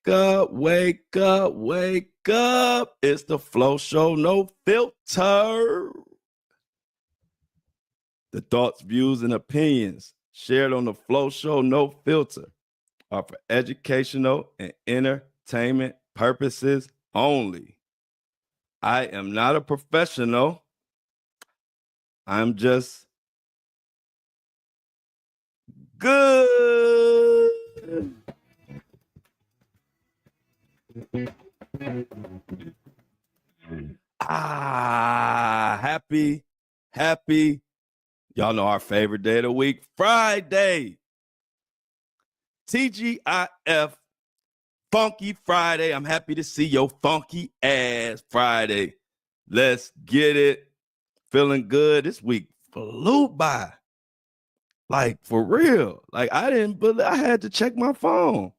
up, wake up, wake up. It's the Flow Show, no filter. The thoughts, views, and opinions shared on the Flow Show, no filter, are for educational and entertainment purposes only. I am not a professional. I'm just good. Happy. Y'all know our favorite day of the week, Friday. TGIF, Funky Friday. I'm happy to see your funky ass Friday. Let's get it. Feeling good. This week flew by. Like, for real. Like, I had to check my phone.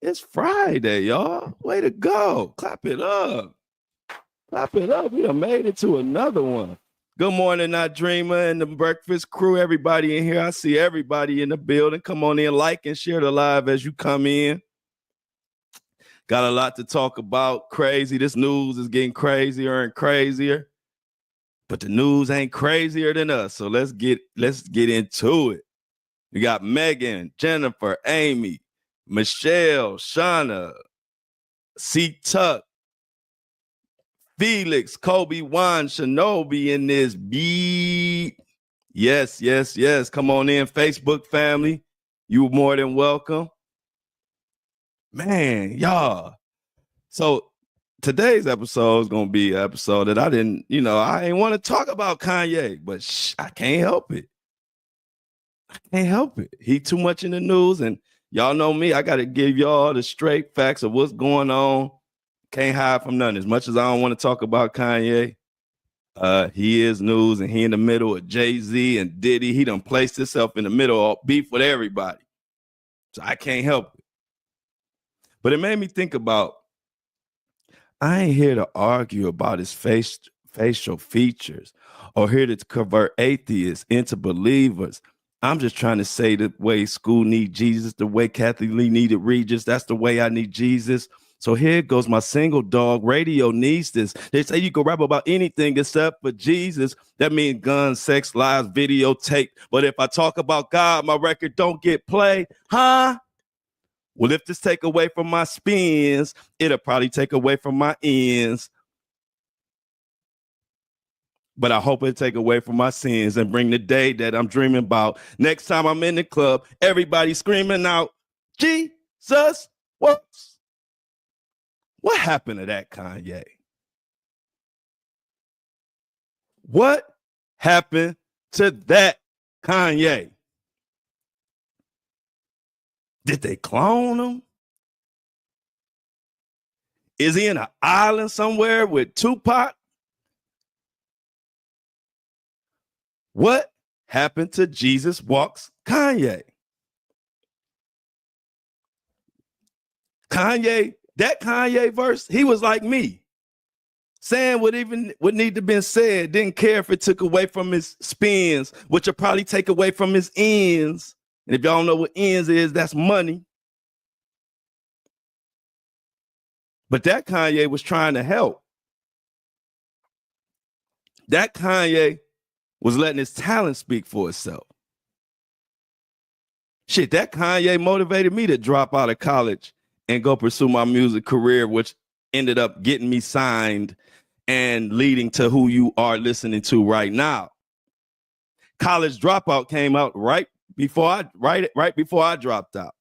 It's Friday, y'all. Way to go. Clap it up. Clap it up. We done made it to another one. Good morning, Not Dreamer and the breakfast crew. Everybody in here. I see everybody in the building. Come on in, like and share the live as you come in. Got a lot to talk about. Crazy. This news is getting crazier and crazier. But the news ain't crazier than us. So let's get into it. We got Megan, Jennifer, Amy, Michelle, Shauna, C. Tuck, Felix, Kobe, Juan, Shinobi in this beat. Yes. Come on in, Facebook family. You more than welcome. Man, y'all. So today's episode is going to be an episode that I ain't want to talk about Kanye, but I can't help it. He too much in the news, and y'all know me. I got to give y'all the straight facts of what's going on. Can't hide from none. As much as I don't want to talk about Kanye, he is news, and he in the middle of Jay-Z and Diddy. He done placed himself in the middle of beef with everybody. So I can't help it. But it made me think about, I ain't here to argue about his facial features or here to convert atheists into believers. I'm just trying to say the way school need Jesus, the way Kathy Lee needed Regis, that's the way I need Jesus. So here goes my single dog. Radio needs this. They say you can rap about anything except for Jesus. That means guns, sex, lies, videotape. But if I talk about God, my record don't get played. Huh? Well, if this take away from my spins, it'll probably take away from my ends. But I hope it take away from my sins and bring the day that I'm dreaming about. Next time I'm in the club, everybody screaming out, Jesus, what happened to that, Kanye? What happened to that, Kanye? Did they clone him? Is he in an island somewhere with Tupac? What happened to Jesus Walks Kanye? That Kanye verse, he was like me. Saying what need to been said, didn't care if it took away from his spins, which will probably take away from his ends. And if y'all don't know what ends is, that's money. But that Kanye was trying to help. That Kanye was letting his talent speak for itself. Shit, that Kanye motivated me to drop out of college and go pursue my music career, which ended up getting me signed and leading to who you are listening to right now. College Dropout came out right before I dropped out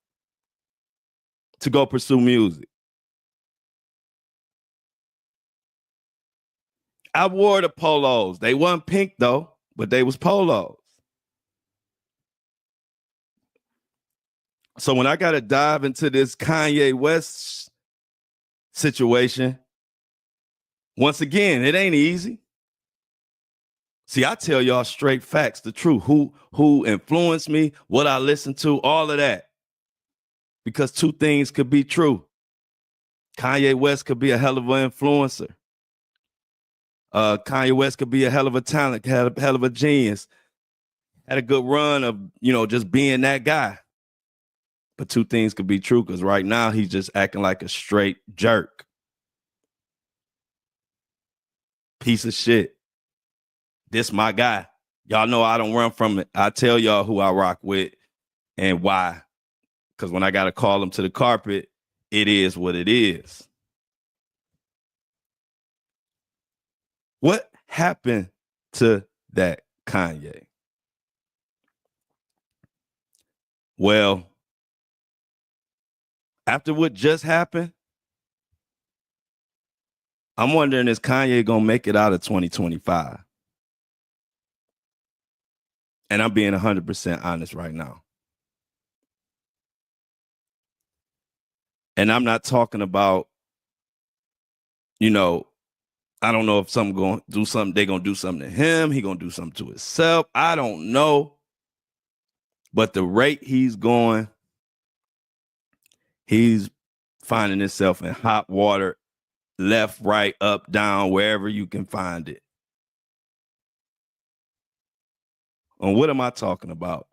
to go pursue music. I wore the polos. They weren't pink though, but they was polos. So when I got to dive into this Kanye West situation, once again, it ain't easy. See, I tell y'all straight facts, the truth, who influenced me, what I listened to, all of that. Because two things could be true. Kanye West could be a hell of an influencer. Kanye West could be a hell of a talent, hell of a genius. Had a good run of, just being that guy. But two things could be true, because right now he's just acting like a straight jerk. Piece of shit. This my guy. Y'all know I don't run from it. I tell y'all who I rock with and why. Because when I got to call him to the carpet, it is what it is. What happened to that Kanye? Well, after what just happened, I'm wondering, is Kanye going to make it out of 2025? And I'm being 100% honest right now. And I'm not talking about, I don't know if something going to do something. They're going to do something to him. He going to do something to himself. I don't know. But the rate he's going, he's finding himself in hot water, left, right, up, down, wherever you can find it. And what am I talking about?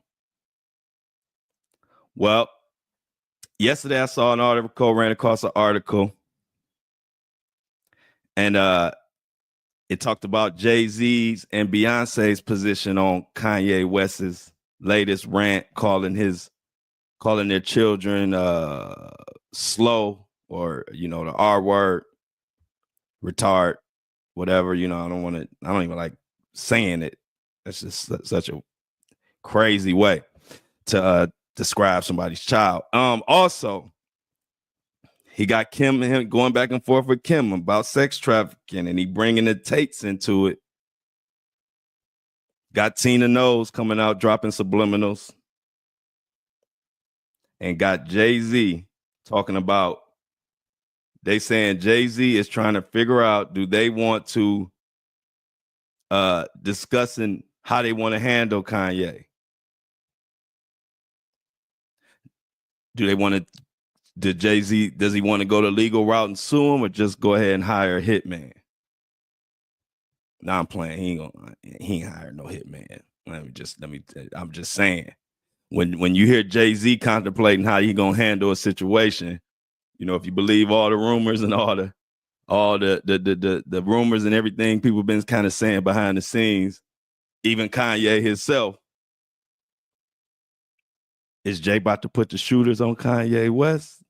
Well, yesterday I saw an article, ran across an article, and it talked about Jay-Z's and Beyonce's position on Kanye West's latest rant, calling their children slow, or the R word, retard, whatever. I don't even like saying it. That's just such a crazy way to describe somebody's child. Also, he got Kim and him going back and forth with Kim about sex trafficking, and he bringing the Tates into it. Got Tina Knowles coming out dropping subliminals, and got Jay-Z talking about, they saying Jay-Z is trying to figure out, do they want to discussing how they want to handle Kanye? Do they want to, does he want to go the legal route and sue him, or just go ahead and hire a hitman? Nah, I'm playing. He ain't hired no hitman. I'm just saying, when you hear Jay-Z contemplating how he gonna handle a situation, if you believe all the rumors and all the rumors and everything people been kind of saying behind the scenes, even Kanye himself, is Jay about to put the shooters on Kanye West?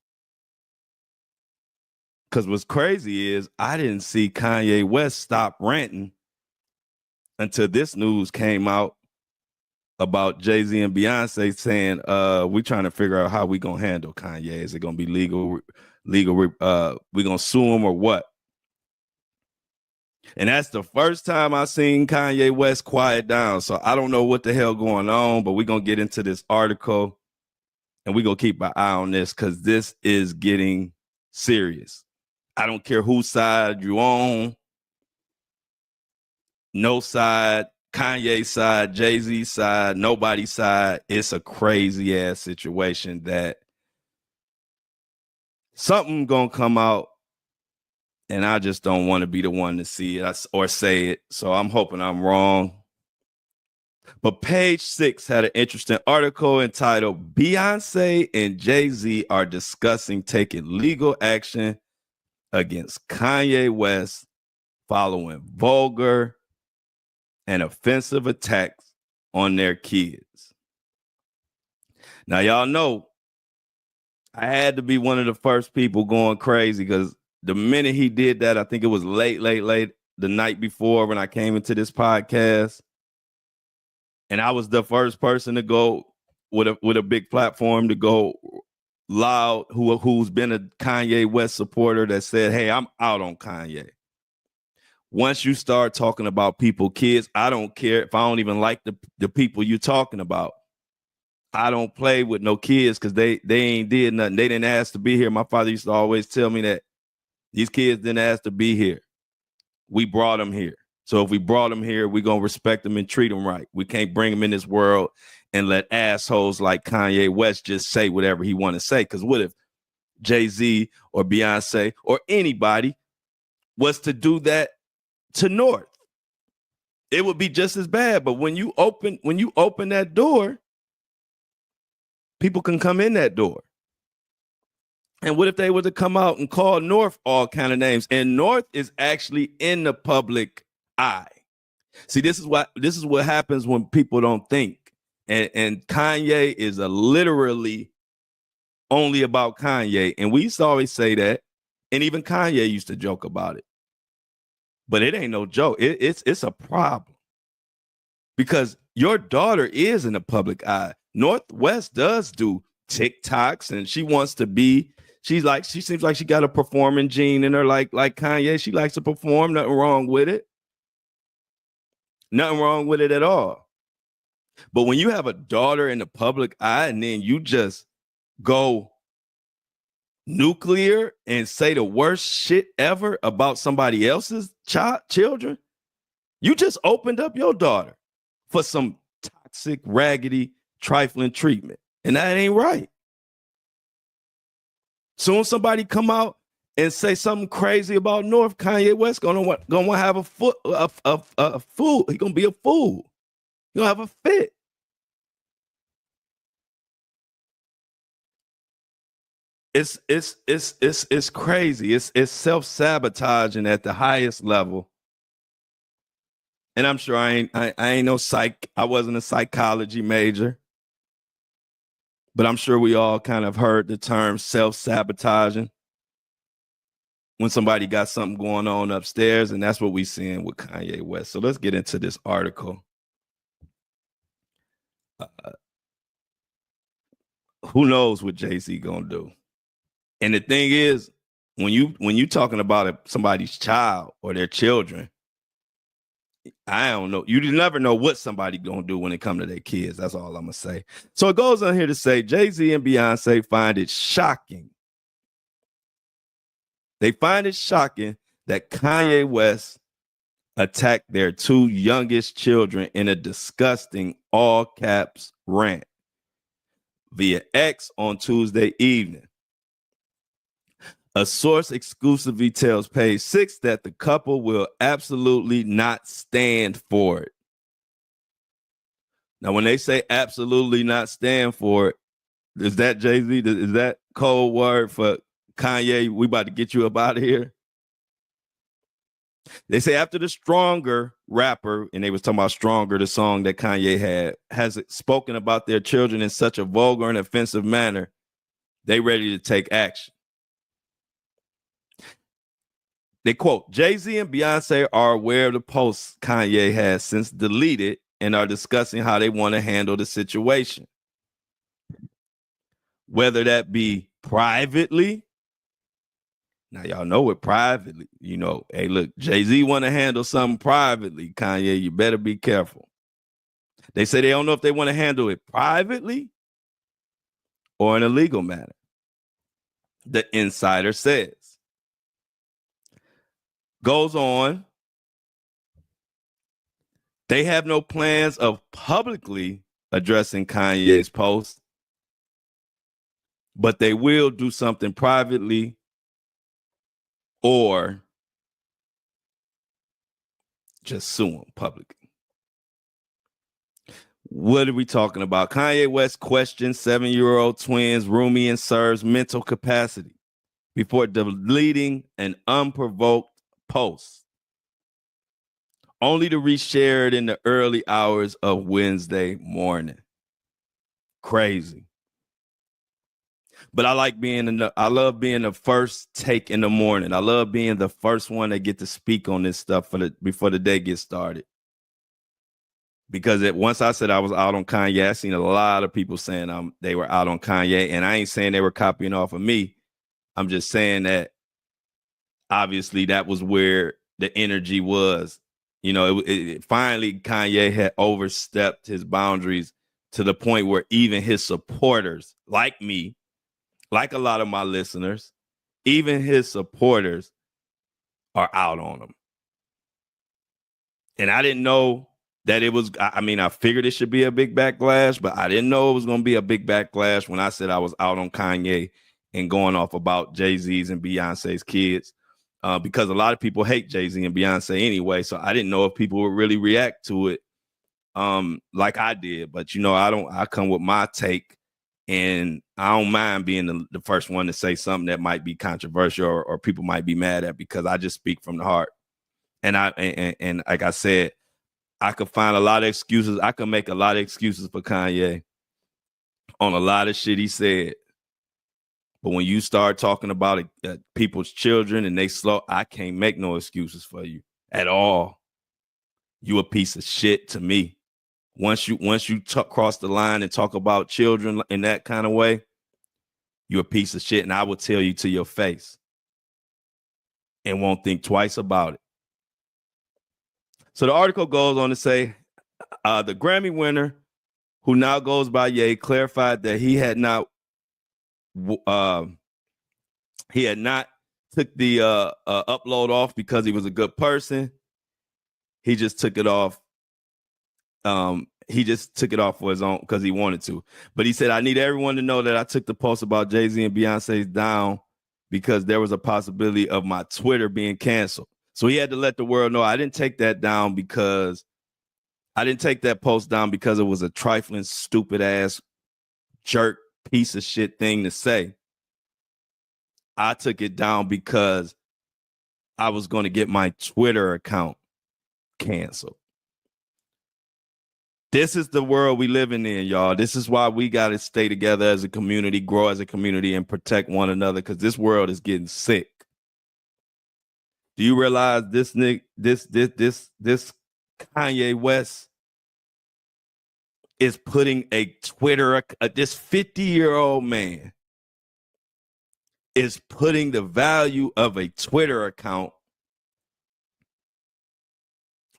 Because what's crazy is I didn't see Kanye West stop ranting until this news came out about Jay-Z and Beyonce saying, we trying to figure out how we gonna handle Kanye. Is it gonna be legal? We gonna sue him or what? And that's the first time I seen Kanye West quiet down. So I don't know what the hell going on, but we're gonna get into this article and we're gonna keep an eye on this, because this is getting serious. I don't care whose side you on. No side, Kanye side, Jay-Z side, nobody's side. It's a crazy ass situation that something gonna come out, and I just don't want to be the one to see it or say it. So I'm hoping I'm wrong. But Page 6 had an interesting article entitled, Beyonce and Jay-Z are discussing taking legal action against Kanye West following vulgar and offensive attacks on their kids. Now, y'all know I had to be one of the first people going crazy, because the minute he did that, I think it was late the night before when I came into this podcast, and I was the first person to go with a big platform to go loud, who's been a Kanye West supporter, that said, hey, I'm out on Kanye. Once you start talking about kids, I don't care if I don't even like the people you're talking about. I don't play with no kids, because they ain't did nothing. They didn't ask to be here. My father used to always tell me that these kids didn't ask to be here. We brought them here. So if we brought them here, we're going to respect them and treat them right. We can't bring them in this world and let assholes like Kanye West just say whatever he want to say. Because what if Jay-Z or Beyonce or anybody was to do that to North? It would be just as bad. But when you open that door, people can come in that door. And what if they were to come out and call North all kind of names? And North is actually in the public eye. See, this is what happens when people don't think. And Kanye is literally only about Kanye. And we used to always say that. And even Kanye used to joke about it. But it ain't no joke. It's a problem. Because your daughter is in the public eye. Northwest does do TikToks, and she wants to be. She seems like she got a performing gene in her, like Kanye. She likes to perform. Nothing wrong with it. Nothing wrong with it at all. But when you have a daughter in the public eye and then you just go nuclear and say the worst shit ever about somebody else's children, you just opened up your daughter for some toxic, raggedy, trifling treatment. And that ain't right. Soon somebody come out and say something crazy about North, Kanye West gonna have a fool. He gonna be a fool. He gonna have a fit. It's crazy. It's self-sabotaging at the highest level. And I'm sure I ain't no I wasn't a psychology major. But I'm sure we all kind of heard the term self-sabotaging when somebody got something going on upstairs, and that's what we're seeing with Kanye West. So let's get into this article. Who knows what Jay-Z gonna do? And the thing is, when you talking about somebody's child or their children, I don't know. You never know what somebody gonna do when it comes to their kids. That's all I'm gonna say. So it goes on here to say Jay-Z and Beyonce find it shocking. They find it shocking that Kanye West attacked their two youngest children in a disgusting all caps rant via X on Tuesday evening. A source exclusively tells Page 6 that the couple will absolutely not stand for it. Now, when they say absolutely not stand for it, is that Jay-Z? Is that code word for Kanye? We about to get you up out of here. They say after the Stronger rapper, and they was talking about Stronger, the song that Kanye had, has spoken about their children in such a vulgar and offensive manner, they ready to take action. They quote, Jay-Z and Beyonce are aware of the posts Kanye has since deleted and are discussing how they want to handle the situation. Whether that be privately. Now, y'all know what privately, hey, look, Jay-Z want to handle something privately. Kanye, you better be careful. They say they don't know if they want to handle it privately or in a legal manner. The insider says. Goes on. They have no plans of publicly addressing Kanye's post, but they will do something privately or just sue him publicly. What are we talking about? Kanye West questions 7-year-old twins Rumi and Sir's mental capacity before deleting an unprovoked post, only to reshare it in the early hours of Wednesday morning. Crazy. But I love being the first take in the morning. I love being the first one that get to speak on this stuff before the day gets started. Because once I said I was out on Kanye, I seen a lot of people saying they were out on Kanye, and I ain't saying they were copying off of me. I'm just saying that obviously that was where the energy was. Finally Kanye had overstepped his boundaries to the point where even his supporters, like me, like a lot of my listeners, even his supporters are out on him. And I didn't know that it was, I figured it should be a big backlash, but I didn't know it was going to be a big backlash when I said I was out on Kanye and going off about Jay-Z's and Beyonce's kids. Because a lot of people hate Jay-Z and Beyonce anyway. So I didn't know if people would really react to it like I did. But, I come with my take. And I don't mind being the first one to say something that might be controversial or people might be mad at, because I just speak from the heart. And and like I said, I could find a lot of excuses. I could make a lot of excuses for Kanye on a lot of shit he said. But when you start talking about people's children and they slow, I can't make no excuses for you at all. You a piece of shit to me. Once you cross the line and talk about children in that kind of way, you're a piece of shit, and I will tell you to your face and won't think twice about it. So the article goes on to say, the Grammy winner, who now goes by Ye, clarified that he had not took the upload off because he was a good person. He just took it off. He just took it off for his own because he wanted to. But he said, I need everyone to know that I took the post about Jay-Z and Beyonce's down because there was a possibility of my Twitter being canceled. So he had to let the world know I didn't take that down because I didn't take that post down because it was a trifling, stupid ass jerk piece of shit thing to say. I took it down because I was going to get my Twitter account canceled. This is the world we living in, y'all. This is why we got to stay together as a community, grow as a community, and protect one another, because this world is getting sick. Do you realize this Kanye West is putting a Twitter, this 50-year-old man is putting the value of a Twitter account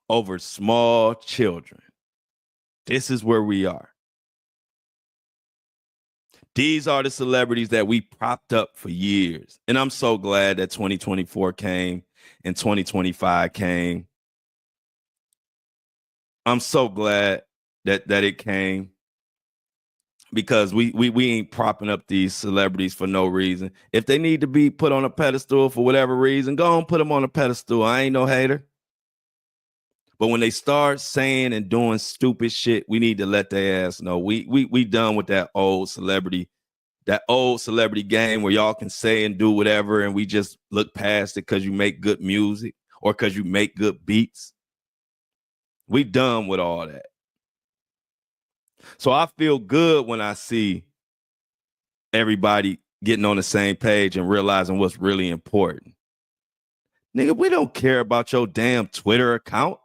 over small children. This is where we are. These are the celebrities that we propped up for years. And I'm so glad that 2024 came and 2025 came. I'm so glad that it came, because we ain't propping up these celebrities for no reason. If they need to be put on a pedestal for whatever reason, go and put them on a pedestal. I ain't no hater. But when they start saying and doing stupid shit, we need to let their ass know. We done with that old celebrity game where y'all can say and do whatever, and we just look past it because you make good music or because you make good beats. We done with all that. So I feel good when I see everybody getting on the same page and realizing what's really important. Nigga, we don't care about your damn Twitter account.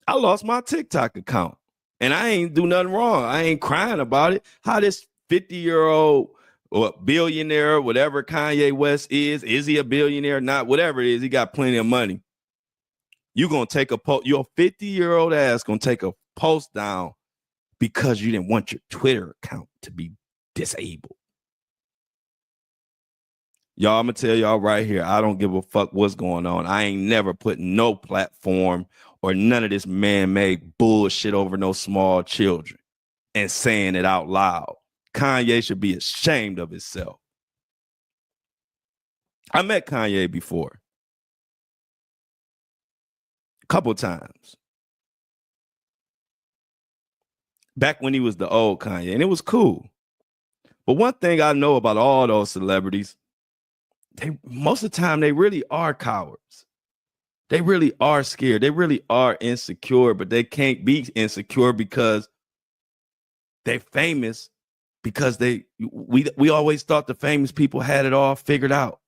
I lost my TikTok account and I ain't do nothing wrong. I ain't crying about it. How this 50-year-old or billionaire, whatever Kanye West is he a billionaire? Not, whatever it is, he got plenty of money. You gonna take a post, your 50-year-old ass gonna take a post down because you didn't want your Twitter account to be disabled. Y'all, I'm gonna tell y'all right here, I don't give a fuck what's going on. I ain't never put no platform or none of this man-made bullshit over no small children and saying it out loud. Kanye should be ashamed of himself. I met Kanye before. A couple times. Back when he was the old Kanye, and it was cool. But one thing I know about all those celebrities, most of the time they really are cowards. They really are scared. They really are insecure, but they can't be insecure because they're famous, because we always thought the famous people had it all figured out.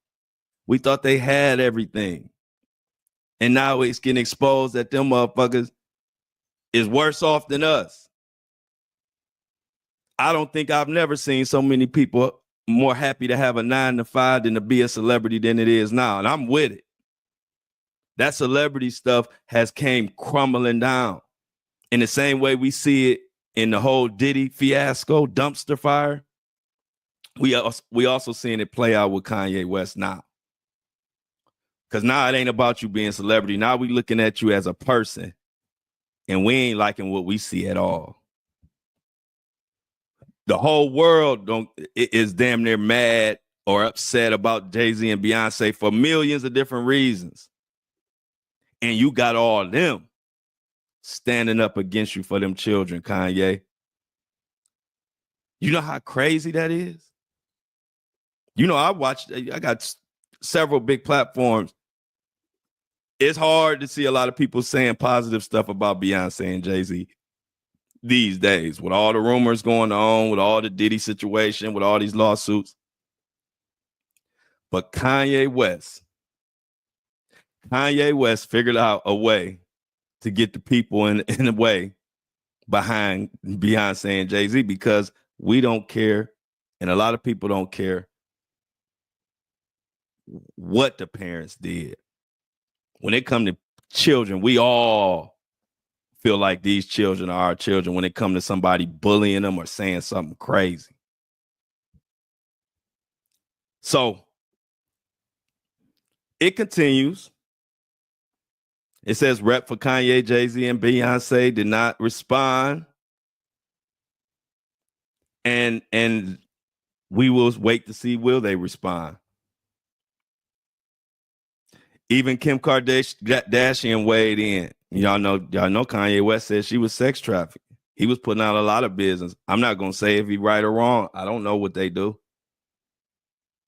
We thought they had everything. And now it's getting exposed that them motherfuckers is worse off than us. I don't think I've never seen so many people more happy to have a 9-to-5 than to be a celebrity than it is now. And I'm with it. That celebrity stuff has came crumbling down in the same way we see it in the whole Diddy fiasco, dumpster fire. We also seeing it play out with Kanye West now. Because now it ain't about you being a celebrity. Now we looking at you as a person, and we ain't liking what we see at all. The whole world is damn near mad or upset about Jay-Z and Beyonce for millions of different reasons. And you got all of them standing up against you for them children, Kanye. You know how crazy that is? You know, I got several big platforms. It's hard to see a lot of people saying positive stuff about Beyonce and Jay-Z these days with all the rumors going on, with all the Diddy situation, with all these lawsuits. But Kanye West figured out a way to get the people in a way behind Beyonce and Jay-Z because we don't care, and a lot of people don't care what the parents did. When it comes to children, we all feel like these children are our children when it comes to somebody bullying them or saying something crazy. So it continues. It says rep for Kanye, Jay-Z, and Beyonce did not respond. And we will wait to see, will they respond? Even Kim Kardashian weighed in. Y'all know Kanye West said she was sex trafficking. He was putting out a lot of business. I'm not going to say if he's right or wrong. I don't know what they do.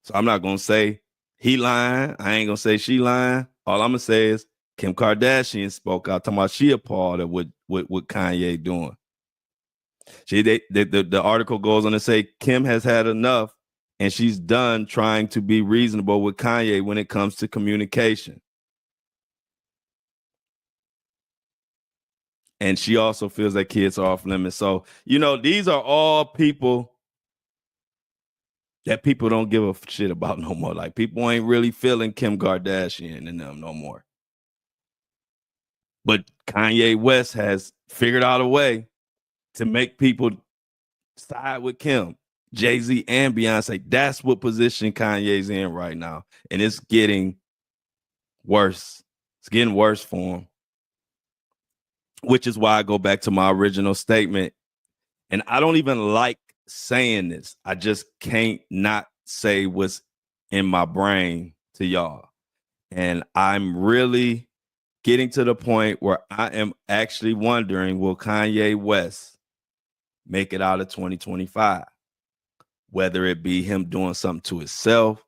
So I'm not going to say he lying. I ain't going to say she lying. All I'm going to say is Kim Kardashian spoke out talking about she appalled at what Kanye doing. The article goes on to say Kim has had enough and she's done trying to be reasonable with Kanye when it comes to communication. And she also feels that kids are off limits. So, you know, these are all people that people don't give a shit about no more. Like, people ain't really feeling Kim Kardashian and them no more. But Kanye West has figured out a way to make people side with Kim, Jay-Z, and Beyonce. That's what position Kanye's in right now. And it's getting worse. It's getting worse for him. Which is why I go back to my original statement. And I don't even like saying this. I just can't not say what's in my brain to y'all. And I'm really getting to the point where I am actually wondering, will Kanye West make it out of 2025? Whether it be him doing something to himself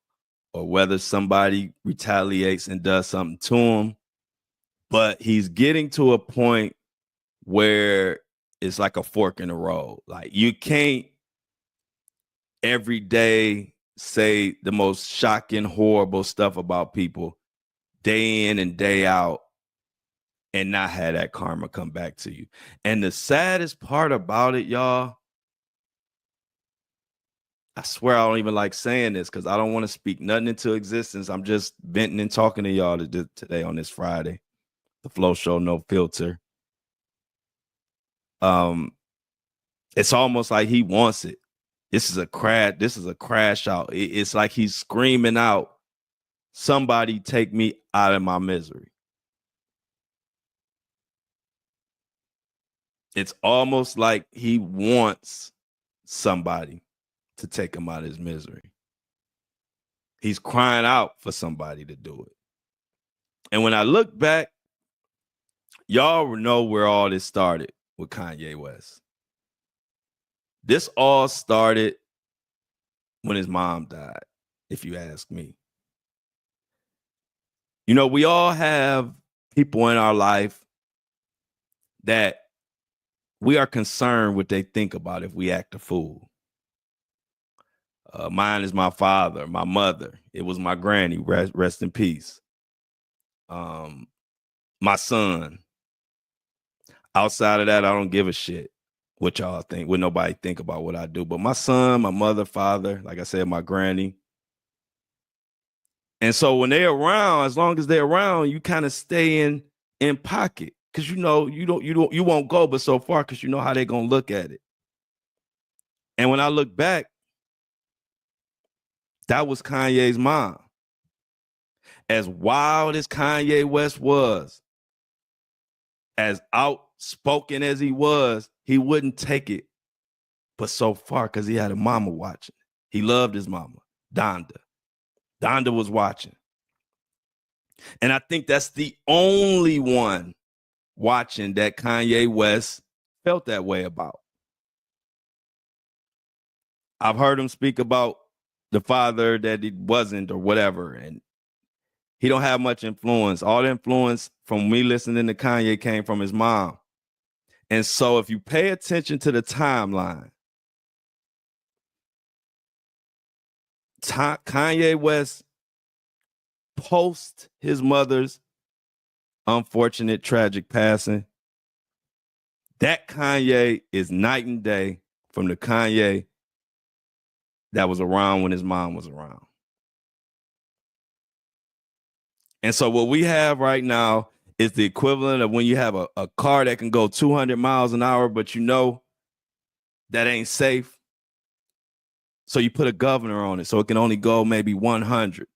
or whether somebody retaliates and does something to him. But he's getting to a point where it's like a fork in the road. Like, you can't every day say the most shocking, horrible stuff about people day in and day out and not have that karma come back to you. And the saddest part about it, y'all, I swear I don't even like saying this because I don't want to speak nothing into existence. I'm just venting and talking to y'all today on this Friday. The Flow Show, no filter. It's almost like he wants it. This is a crash out. It's like he's screaming out, somebody take me out of my misery. It's almost like he wants somebody to take him out of his misery. He's crying out for somebody to do it. And when I look back, y'all know where all this started with Kanye West. This all started when his mom died, if you ask me. You know, we all have people in our life that we are concerned what they think about if we act a fool. Mine is my father, my mother. It was my granny, rest in peace. My son. Outside of that, I don't give a shit what y'all think, what nobody think about what I do. But my son, my mother, father, like I said, my granny. And so when they're around, as long as they're around, you kind of stay in pocket. Cause you know, you won't go but so far because you know how they're gonna look at it. And when I look back, that was Kanye's mom. As wild as Kanye West was, as outspoken as he was, he wouldn't take it but so far because he had a mama watching. He loved his mama, Donda. Donda was watching. And I think that's the only one watching that Kanye West felt that way about. I've heard him speak about the father that he wasn't or whatever, and he don't have much influence. All the influence from me listening to Kanye came from his mom. And so if you pay attention to the timeline, Kanye West post his mother's unfortunate tragic passing, that Kanye is night and day from the Kanye that was around when his mom was around. And so what we have right now is the equivalent of when you have a car that can go 200 miles an hour, but you know that ain't safe. So you put a governor on it so it can only go maybe 100.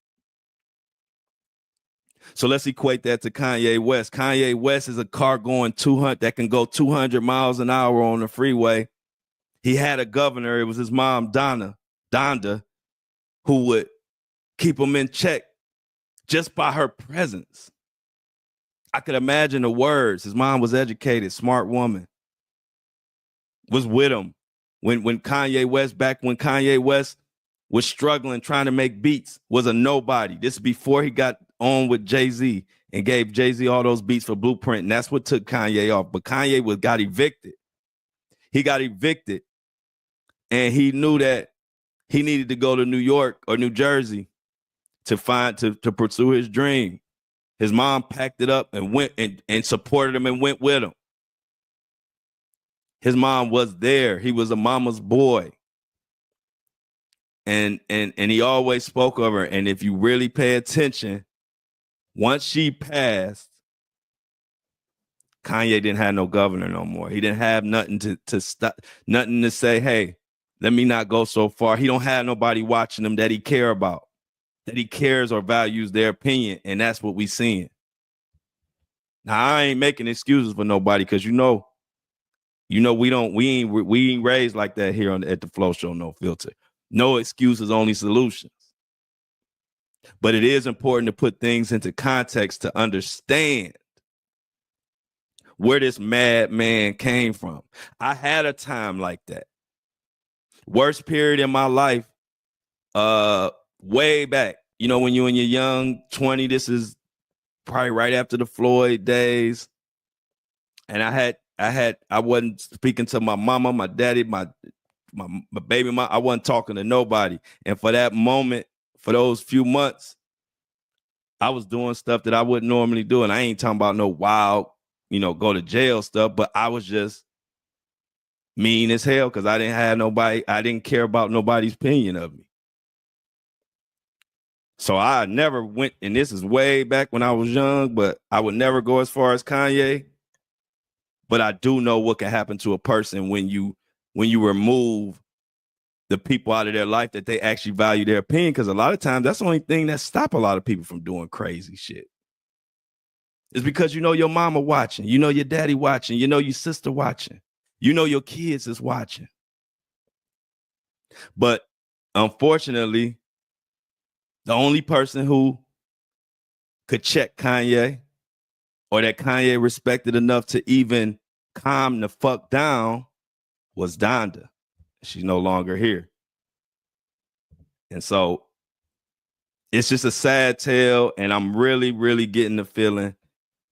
So let's equate that to Kanye West. Kanye West is a car going 200 that can go 200 miles an hour on the freeway. He had a governor. It was his mom, Donda, who would keep him in check just by her presence. I could imagine the words. His mom was educated, smart woman, was with him when Kanye West was struggling, trying to make beats, was a nobody. This is before he got on with Jay-Z and gave Jay-Z all those beats for Blueprint. And that's what took Kanye off. But Kanye got evicted. He got evicted. And he knew that he needed to go to New York or New Jersey to pursue his dream. His mom packed it up and went and supported him and went with him. His mom was there. He was a mama's boy. And he always spoke of her. And if you really pay attention, once she passed, Kanye didn't have no governor no more. He didn't have nothing to stop, nothing to say, hey, let me not go so far. He don't have nobody watching him that he care about, that he cares or values their opinion. And that's what we seeing. Now, I ain't making excuses for nobody because you know we ain't raised like that here at the Flow Show, No Filter. No excuses, only solutions. But it is important to put things into context to understand where this madman came from. I had a time like that. Worst period in my life, way back. You know, when you're in your young 20, this is probably right after the Floyd days. And I wasn't speaking to my mama, my daddy, my baby mom. I wasn't talking to nobody. And for that moment, for those few months, I was doing stuff that I wouldn't normally do. And I ain't talking about no wild, go to jail stuff, but I was just mean as hell because I didn't have nobody. I didn't care about nobody's opinion of me. So I never went, and this is way back when I was young, but I would never go as far as Kanye. But I do know what can happen to a person when you remove the people out of their life that they actually value their opinion. Because a lot of times that's the only thing that stop a lot of people from doing crazy shit. It's because your mama watching, your daddy watching, your sister watching, your kids is watching. But unfortunately, the only person who could check Kanye or that Kanye respected enough to even calm the fuck down was Donda. She's no longer here. And so it's just a sad tale. And I'm really, really getting the feeling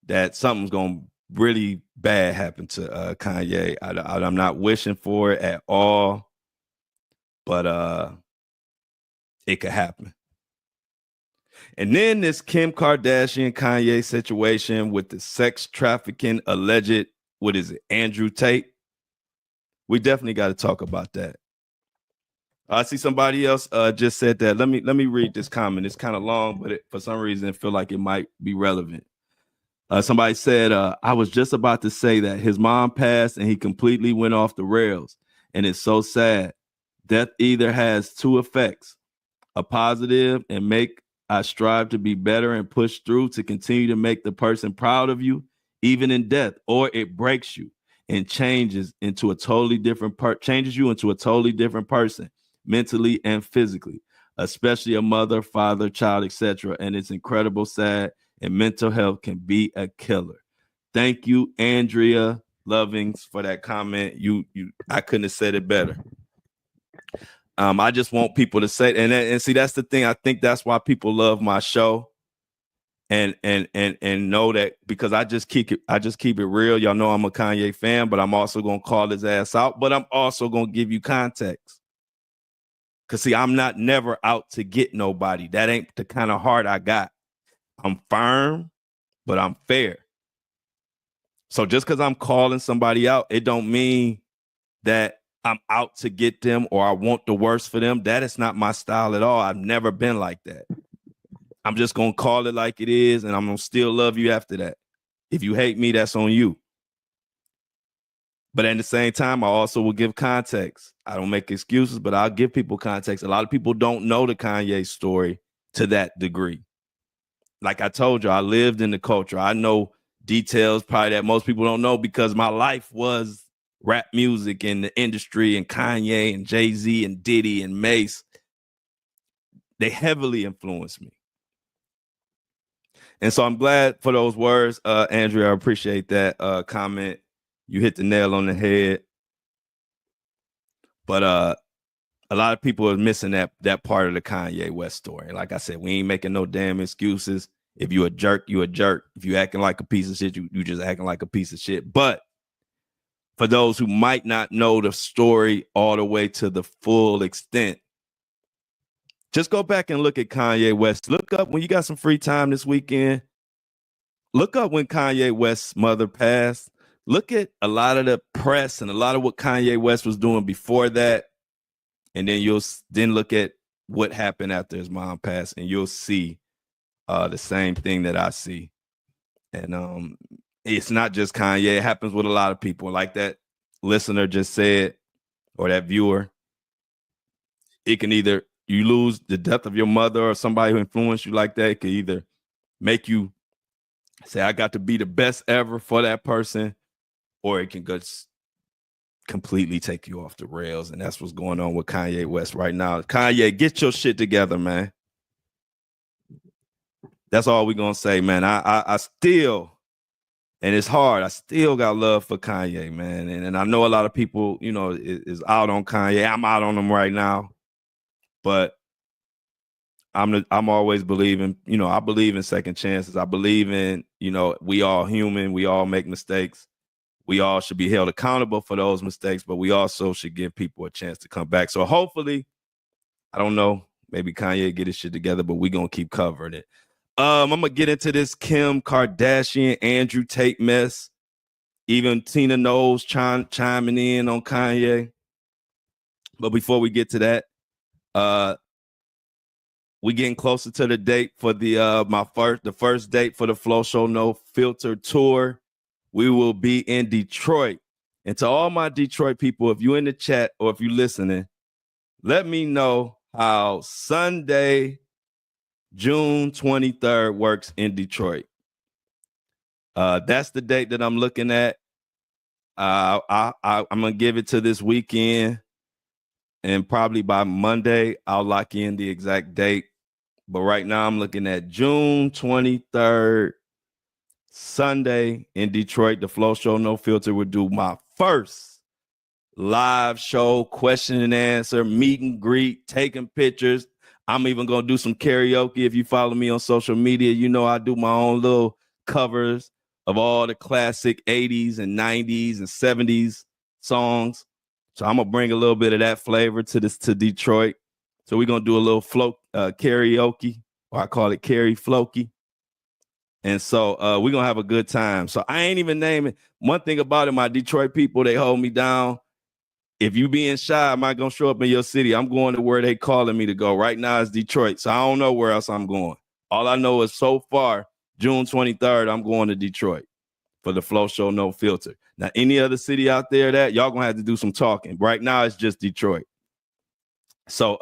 that something's going to really bad happen to Kanye. I'm not wishing for it at all, but it could happen. And then this Kim Kardashian Kanye situation with the sex trafficking alleged, what is it, Andrew Tate? We definitely got to talk about that. I see somebody else just said that. Let me read this comment. It's kind of long, but for some reason, I feel like it might be relevant. Somebody said, I was just about to say that his mom passed and he completely went off the rails. And it's so sad. Death either has two effects, a positive and make I strive to be better and push through to continue to make the person proud of you, even in death, or it breaks you and changes you into a totally different person, mentally and physically, especially a mother, father, child, etc. And it's incredible, sad, and mental health can be a killer. Thank you, Andrea Lovings, for that comment. I couldn't have said it better. I just want people to say, and see, that's the thing. I think that's why people love my show, and know that, because I just keep it real. Y'all know I'm a Kanye fan, but I'm also gonna call his ass out. But I'm also gonna give you context, cause see, I'm not never out to get nobody. That ain't the kind of heart I got. I'm firm, but I'm fair. So just because I'm calling somebody out, it don't mean that I'm out to get them or I want the worst for them. That is not my style at all. I've never been like that. I'm just going to call it like it is, and I'm going to still love you after that. If you hate me, that's on you. But at the same time, I also will give context. I don't make excuses, but I'll give people context. A lot of people don't know the Kanye story to that degree. Like I told you, I lived in the culture. I know details probably that most people don't know, because my life was rap music and the industry, and Kanye and Jay-Z and Diddy and Mace. They heavily influenced me. And so I'm glad for those words, Andrea. I appreciate that comment. You hit the nail on the head. But a lot of people are missing that part of the Kanye West story. Like I said, we ain't making no damn excuses. If you a jerk, you a jerk. If you acting like a piece of shit, you just acting like a piece of shit. But for those who might not know the story all the way to the full extent, just go back and look at Kanye West. Look up, when you got some free time this weekend, look up when Kanye West's mother passed. Look at a lot of the press and a lot of what Kanye West was doing before that. And then you'll then look at what happened after his mom passed, and you'll see the same thing that I see. And it's not just Kanye. It happens with a lot of people. Like that listener just said, or that viewer, it can either, you lose the death of your mother or somebody who influenced you like that. It could either make you say, I got to be the best ever for that person, or it can just completely take you off the rails. And that's what's going on with Kanye West right now. Kanye, get your shit together, man. That's all we're gonna say, man. I still, and it's hard, I still got love for Kanye, man. And I know a lot of people, is out on Kanye. I'm out on him right now. But I'm always believing, I believe in second chances. I believe in, we all human, we all make mistakes. We all should be held accountable for those mistakes, but we also should give people a chance to come back. So hopefully, I don't know, maybe Kanye get his shit together, but we're going to keep covering it. I'm going to get into this Kim Kardashian, Andrew Tate mess. Even Tina Knowles chiming in on Kanye. But before we get to that, we getting closer to the date for the first date for the Flow Show No Filter tour. We will be in Detroit. And to all my Detroit people, if you're in the chat or if you're listening, let me know how Sunday, June 23rd works in Detroit. That's the date that I'm looking at. I'm going to give it to this weekend. And probably by Monday, I'll lock in the exact date. But right now, I'm looking at June 23rd, Sunday in Detroit. The Flow Show No Filter will do my first live show, question and answer, meet and greet, taking pictures. I'm even going to do some karaoke. If you follow me on social media, I do my own little covers of all the classic 80s and 90s and 70s songs. So I'm going to bring a little bit of that flavor to Detroit. So we're going to do a little karaoke, or I call it Carrie Floki. And so we're going to have a good time. So I ain't even naming. One thing about it, my Detroit people, they hold me down. If you being shy, I'm not going to show up in your city. I'm going to where they calling me to go. Right now it's Detroit. So I don't know where else I'm going. All I know is so far, June 23rd, I'm going to Detroit for the Flow Show No Filter. Now, any other city out there that y'all going to have to do some talking. Right now it's just Detroit. So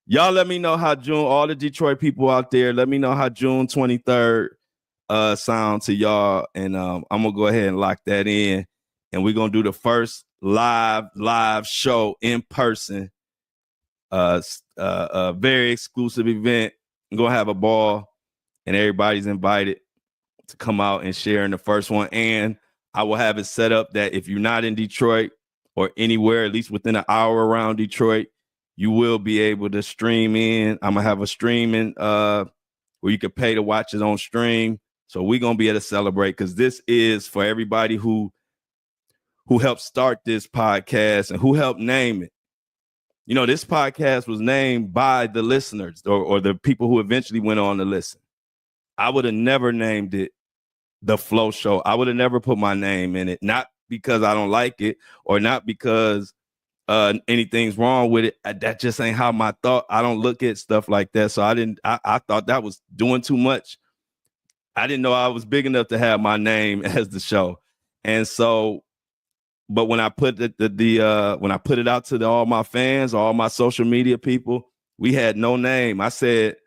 y'all let me know how all the Detroit people out there, let me know how June 23rd sound to y'all. And I'm going to go ahead and lock that in. And we're going to do the first live show in person. A very exclusive event. I'm going to have a ball, and everybody's invited to come out and share in the first one. And I will have it set up that if you're not in Detroit or anywhere, at least within an hour around Detroit, you will be able to stream in. I'm gonna have a streaming where you can pay to watch it on stream. So we're gonna be able to celebrate because this is for everybody who helped start this podcast and who helped name it. You know, this podcast was named by the listeners or the people who eventually went on to listen. I would have never named it The Flow Show. I would have never put my name in it, not because I don't like it or not because anything's wrong with it. That just ain't how my thought. I don't look at stuff like that. So I thought that was doing too much. I didn't know I was big enough to have my name as the show. And so, but when I put when I put it out to all my fans, all my social media people, we had no name. I said,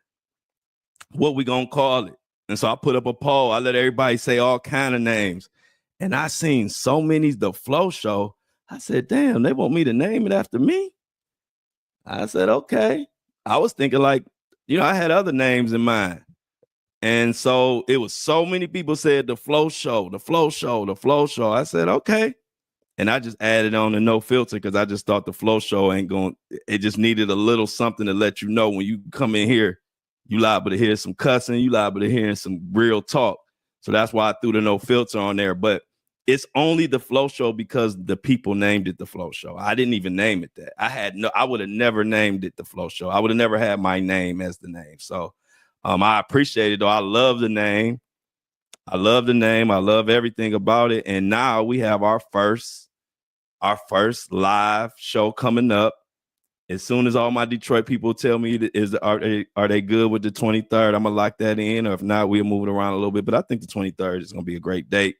what we gonna call it? And so I put up a poll. I let everybody say all kind of names. And I seen so many The Flow Show. I said, damn, they want me to name it after me? I said, okay. I was thinking like, I had other names in mind. And so it was so many people said The Flow Show, The Flow Show, The Flow Show. I said, okay. And I just added on the no filter because I just thought The Flow Show it just needed a little something to let you know when you come in here, you liable to hear some cussing, you liable to hear some real talk. So that's why I threw the no filter on there. But it's only The Flow Show because the people named it The Flow Show. I didn't even name it that. I would have never named it The Flow Show. I would have never had my name as the name. So I appreciate it though. I love the name. I love everything about it. And now we have our first live show coming up. As soon as all my Detroit people tell me are they good with the 23rd, I'm gonna lock that in. Or if not, we'll move it around a little bit. But I think the 23rd is gonna be a great date.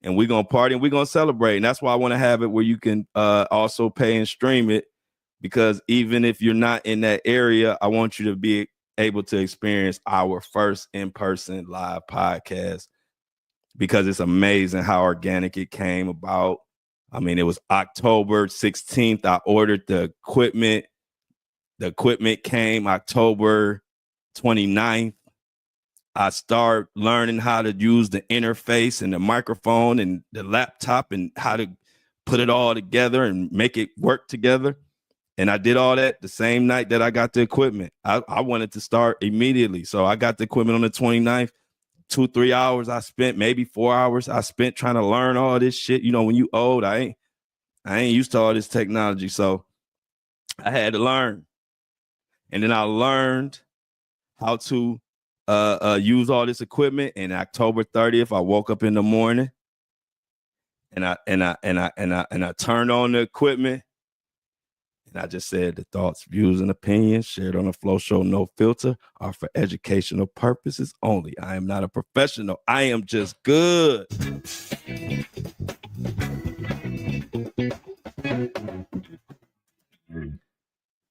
And we're gonna party and we're gonna celebrate. And that's why I want to have it where you can also pay and stream it. Because even if you're not in that area, I want you to be able to experience our first in-person live podcast. Because it's amazing how organic it came about. I mean, it was October 16th. I ordered the equipment. The equipment came October 29th. I started learning how to use the interface and the microphone and the laptop and how to put it all together and make it work together. And I did all that the same night that I got the equipment. I wanted to start immediately. So I got the equipment on the 29th. 2-3 hours I spent, maybe 4 hours I spent trying to learn all this shit. When you old, I ain't used to all this technology. So I had to learn. And then I learned how to use all this equipment. And October 30th, I woke up in the morning and I turned on the equipment. And I just said the thoughts, views, and opinions shared on the Flow Show No Filter are for educational purposes only. I am not a professional. I am just good.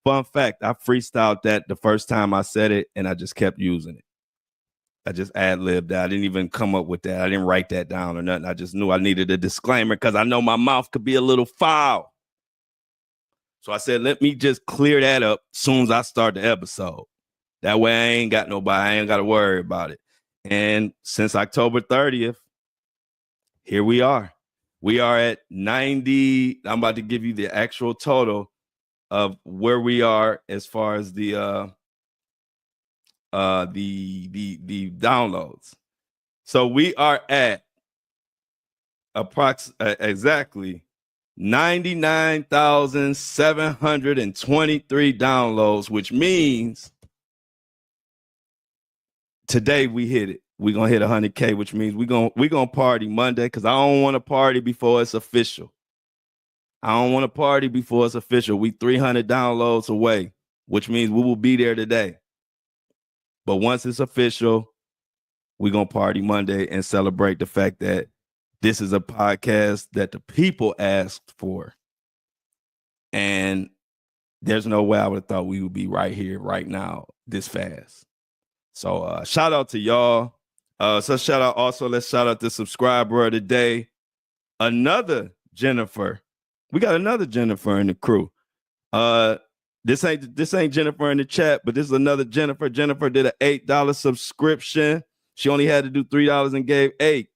Fun fact, I freestyled that the first time I said it, and I just kept using it. I just ad-libbed that. I didn't even come up with that. I didn't write that down or nothing. I just knew I needed a disclaimer because I know my mouth could be a little foul. So I said, let me just clear that up as soon as I start the episode. That way I ain't got nobody. I ain't got to worry about it. And since October 30th, here we are. We are at 90. I'm about to give you the actual total of where we are as far as the downloads. So we are at exactly 99,723 downloads, which means today we hit it. We're going to hit 100K, which means we're gonna party Monday because I don't want to party before it's official. I don't want to party before it's official. We 300 downloads away, which means we will be there today. But once it's official, we're going to party Monday and celebrate the fact that this is a podcast that the people asked for. And there's no way I would have thought we would be right here, right now, this fast. So shout out to y'all. Let's shout out the subscriber of the day. Another Jennifer. We got another Jennifer in the crew. This ain't Jennifer in the chat, but this is another Jennifer. Jennifer did an $8 subscription. She only had to do $3 and gave $8.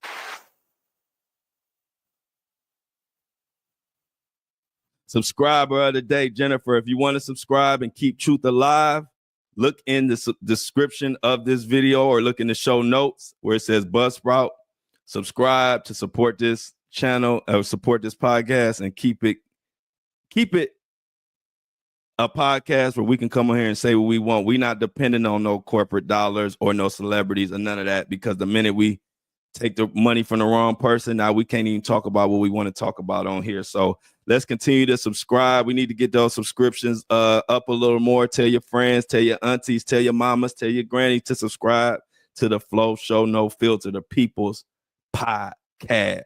Subscriber of the day, Jennifer. If you want to subscribe and keep truth alive, look in the description of this video or look in the show notes where it says Buzzsprout. Subscribe to support this channel or support this podcast and keep it a podcast where we can come on here and say what we want. We're not dependent on no corporate dollars or no celebrities or none of that, because the minute we take the money from the wrong person, now we can't even talk about what we want to talk about on here. So let's continue to subscribe. We need to get those subscriptions up a little more. Tell your friends, tell your aunties, tell your mamas, tell your granny to subscribe to the Flow Show No Filter, the People's Podcast.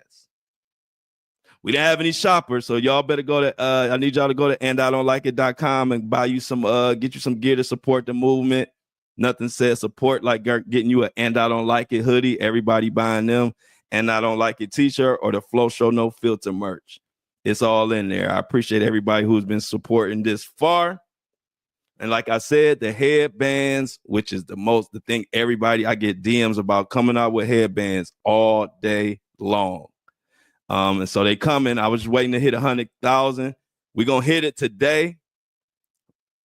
We didn't have any shoppers, so y'all better go to I need y'all to go to andidon'tlikeit.com and buy you some get you some gear to support the movement. Nothing says support like getting you an And I Don't Like It hoodie. Everybody buying them. And I Don't Like It t-shirt or the Flow Show No Filter merch. It's all in there. I appreciate everybody who's been supporting this far. And like I said, the headbands, which is the thing everybody, I get DMs about coming out with headbands all day long. And so they coming. I was just waiting to hit 100,000. We're gonna hit it today.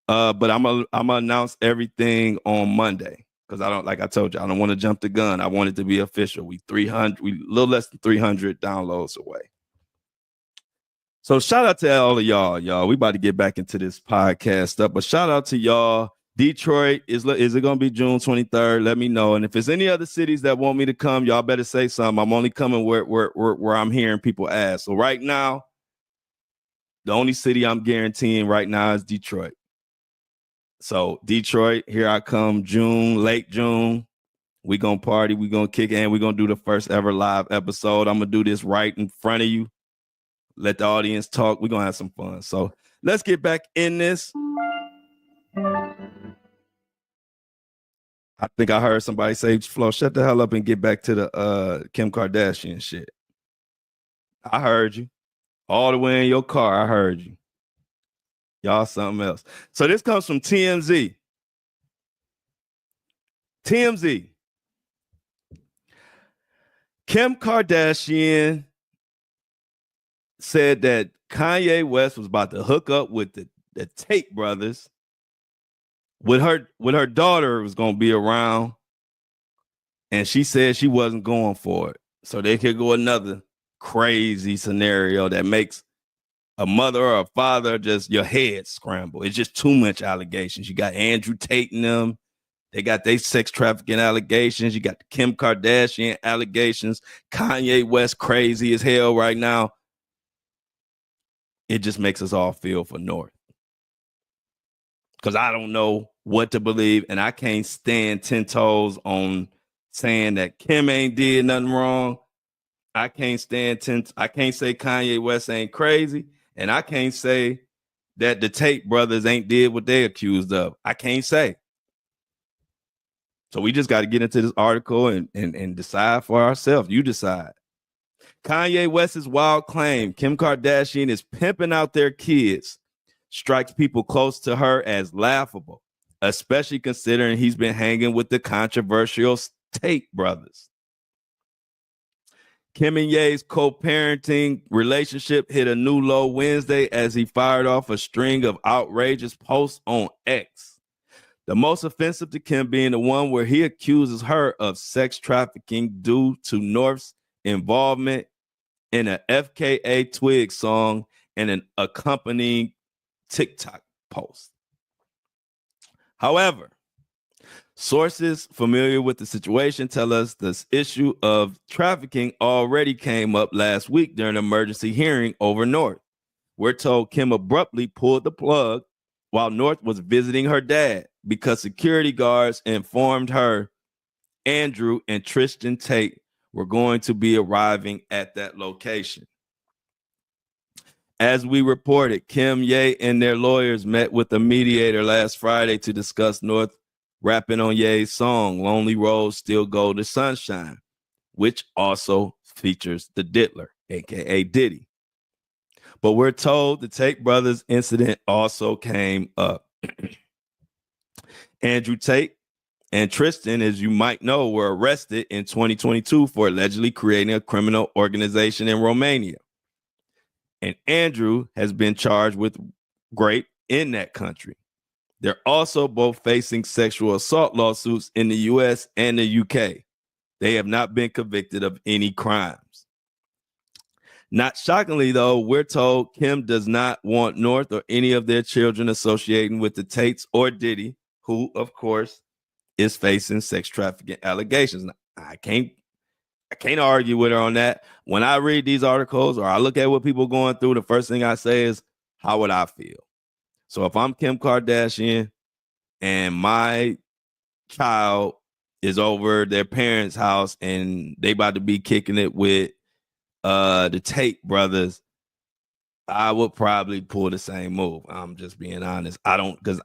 But I'm gonna announce everything on Monday, because I don't, like I told you, I don't want to jump the gun. I want it to be official. We a little less than 300 downloads away. So shout out to all of y'all. We about to get back into this podcast stuff, but shout out to y'all. Detroit, is it gonna be June 23rd? Let me know. And if there's any other cities that want me to come, y'all better say something. I'm only coming where I'm hearing people ask. So right now, the only city I'm guaranteeing right now is Detroit. So Detroit, here I come, late June. We gonna party, we gonna kick in, we gonna do the first ever live episode. I'm gonna do this right in front of you. Let the audience talk. We're gonna have some fun. So let's get back in this. I think I heard somebody say, Flo, shut the hell up and get back to the Kim Kardashian shit. I heard you. All the way in your car, I heard you. Y'all something else. So this comes from TMZ. TMZ. Kim Kardashian said that Kanye West was about to hook up with the Tate brothers. With her daughter was going to be around, and she said she wasn't going for it. So they could go another crazy scenario that makes a mother or a father just your head scramble. It's just too much allegations. You got Andrew Tate and them. They got their sex trafficking allegations. You got the Kim Kardashian allegations. Kanye West crazy as hell right now. It just makes us all feel for North. Because I don't know what to believe, and I can't stand 10 toes on saying that Kim ain't did nothing wrong. I can't say Kanye West ain't crazy, and I can't say that the Tate brothers ain't did what they accused of. I can't say. So we just got to get into this article and decide for ourselves. You decide. Kanye West's wild claim Kim Kardashian is pimping out their kids strikes people close to her as laughable, especially considering he's been hanging with the controversial Tate brothers. Kim and Ye's co-parenting relationship hit a new low Wednesday as he fired off a string of outrageous posts on X. The most offensive to Kim being the one where he accuses her of sex trafficking due to North's involvement in an FKA Twigs song and an accompanying TikTok post. However, sources familiar with the situation tell us this issue of trafficking already came up last week during an emergency hearing over North. We're told Kim abruptly pulled the plug while North was visiting her dad because security guards informed her Andrew and Tristan Tate were going to be arriving at that location. As we reported, Kim, Ye, and their lawyers met with a mediator last Friday to discuss North rapping on Ye's song, Lonely Roads Still Go to Sunshine, which also features the Diddler, a.k.a. Diddy. But we're told the Tate brothers incident also came up. Andrew Tate and Tristan, as you might know, were arrested in 2022 for allegedly creating a criminal organization in Romania. and Andrew has been charged with rape in that country. They're also both facing sexual assault lawsuits in the US and the UK. They have not been convicted of any crimes. Not shockingly, though, we're told Kim does not want North or any of their children associating with the Tates or Diddy, who, of course, is facing sex trafficking allegations. Now, I can't argue with her on that. When I read these articles or I look at what people are going through, the first thing I say is, how would I feel? So if I'm Kim Kardashian and my child is over their parents' house and they about to be kicking it with the Tate brothers, I would probably pull the same move. I'm just being honest. Because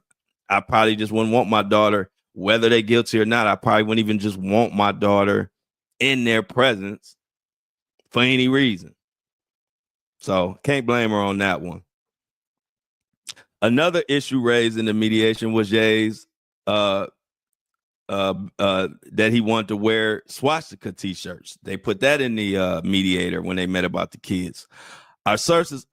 I probably just wouldn't want my daughter, whether they're guilty or not, I probably wouldn't even just want my daughter in their presence for any reason. So can't blame her on that one. Another issue raised in the mediation was Ye's that he wanted to wear swastika t-shirts. They put that in the mediator when they met about the kids. Our sources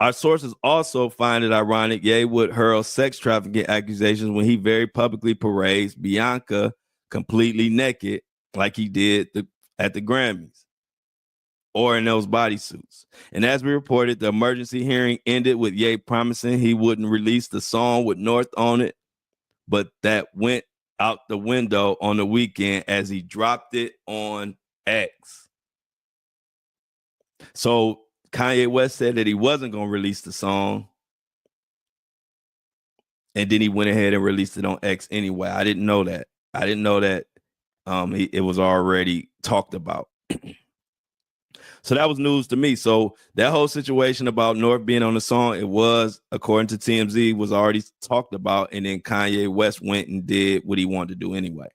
also find it ironic Ye would hurl sex trafficking accusations when he very publicly parades Bianca completely naked like he did at the Grammys or in those bodysuits. And as we reported, the emergency hearing ended with Ye promising he wouldn't release the song with North on it, but that went out the window on the weekend as he dropped it on X. So Kanye West said that he wasn't going to release the song, and then he went ahead and released it on X anyway. I didn't know that. It was already talked about. So that was news to me. So that whole situation about North being on the song, it was, according to TMZ, was already talked about, and then Kanye West went and did what he wanted to do anyway.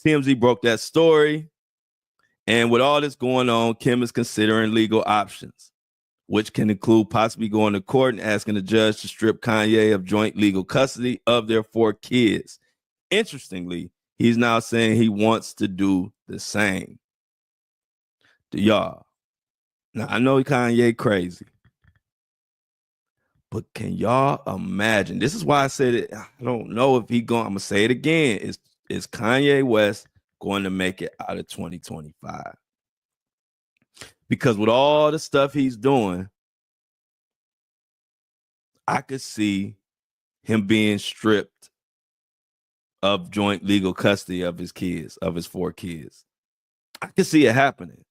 TMZ broke that story, and with all this going on, Kim is considering legal options, which can include possibly going to court and asking the judge to strip Kanye of joint legal custody of their 4 kids. Interestingly, he's now saying he wants to do the same. Y'all, now I know Kanye crazy, but can y'all imagine? This is why I said it. I don't know if he going. I'm gonna say it again. Is Kanye West going to make it out of 2025? Because with all the stuff he's doing, I could see him being stripped of joint legal custody of his kids, of his 4 kids. I could see it happening.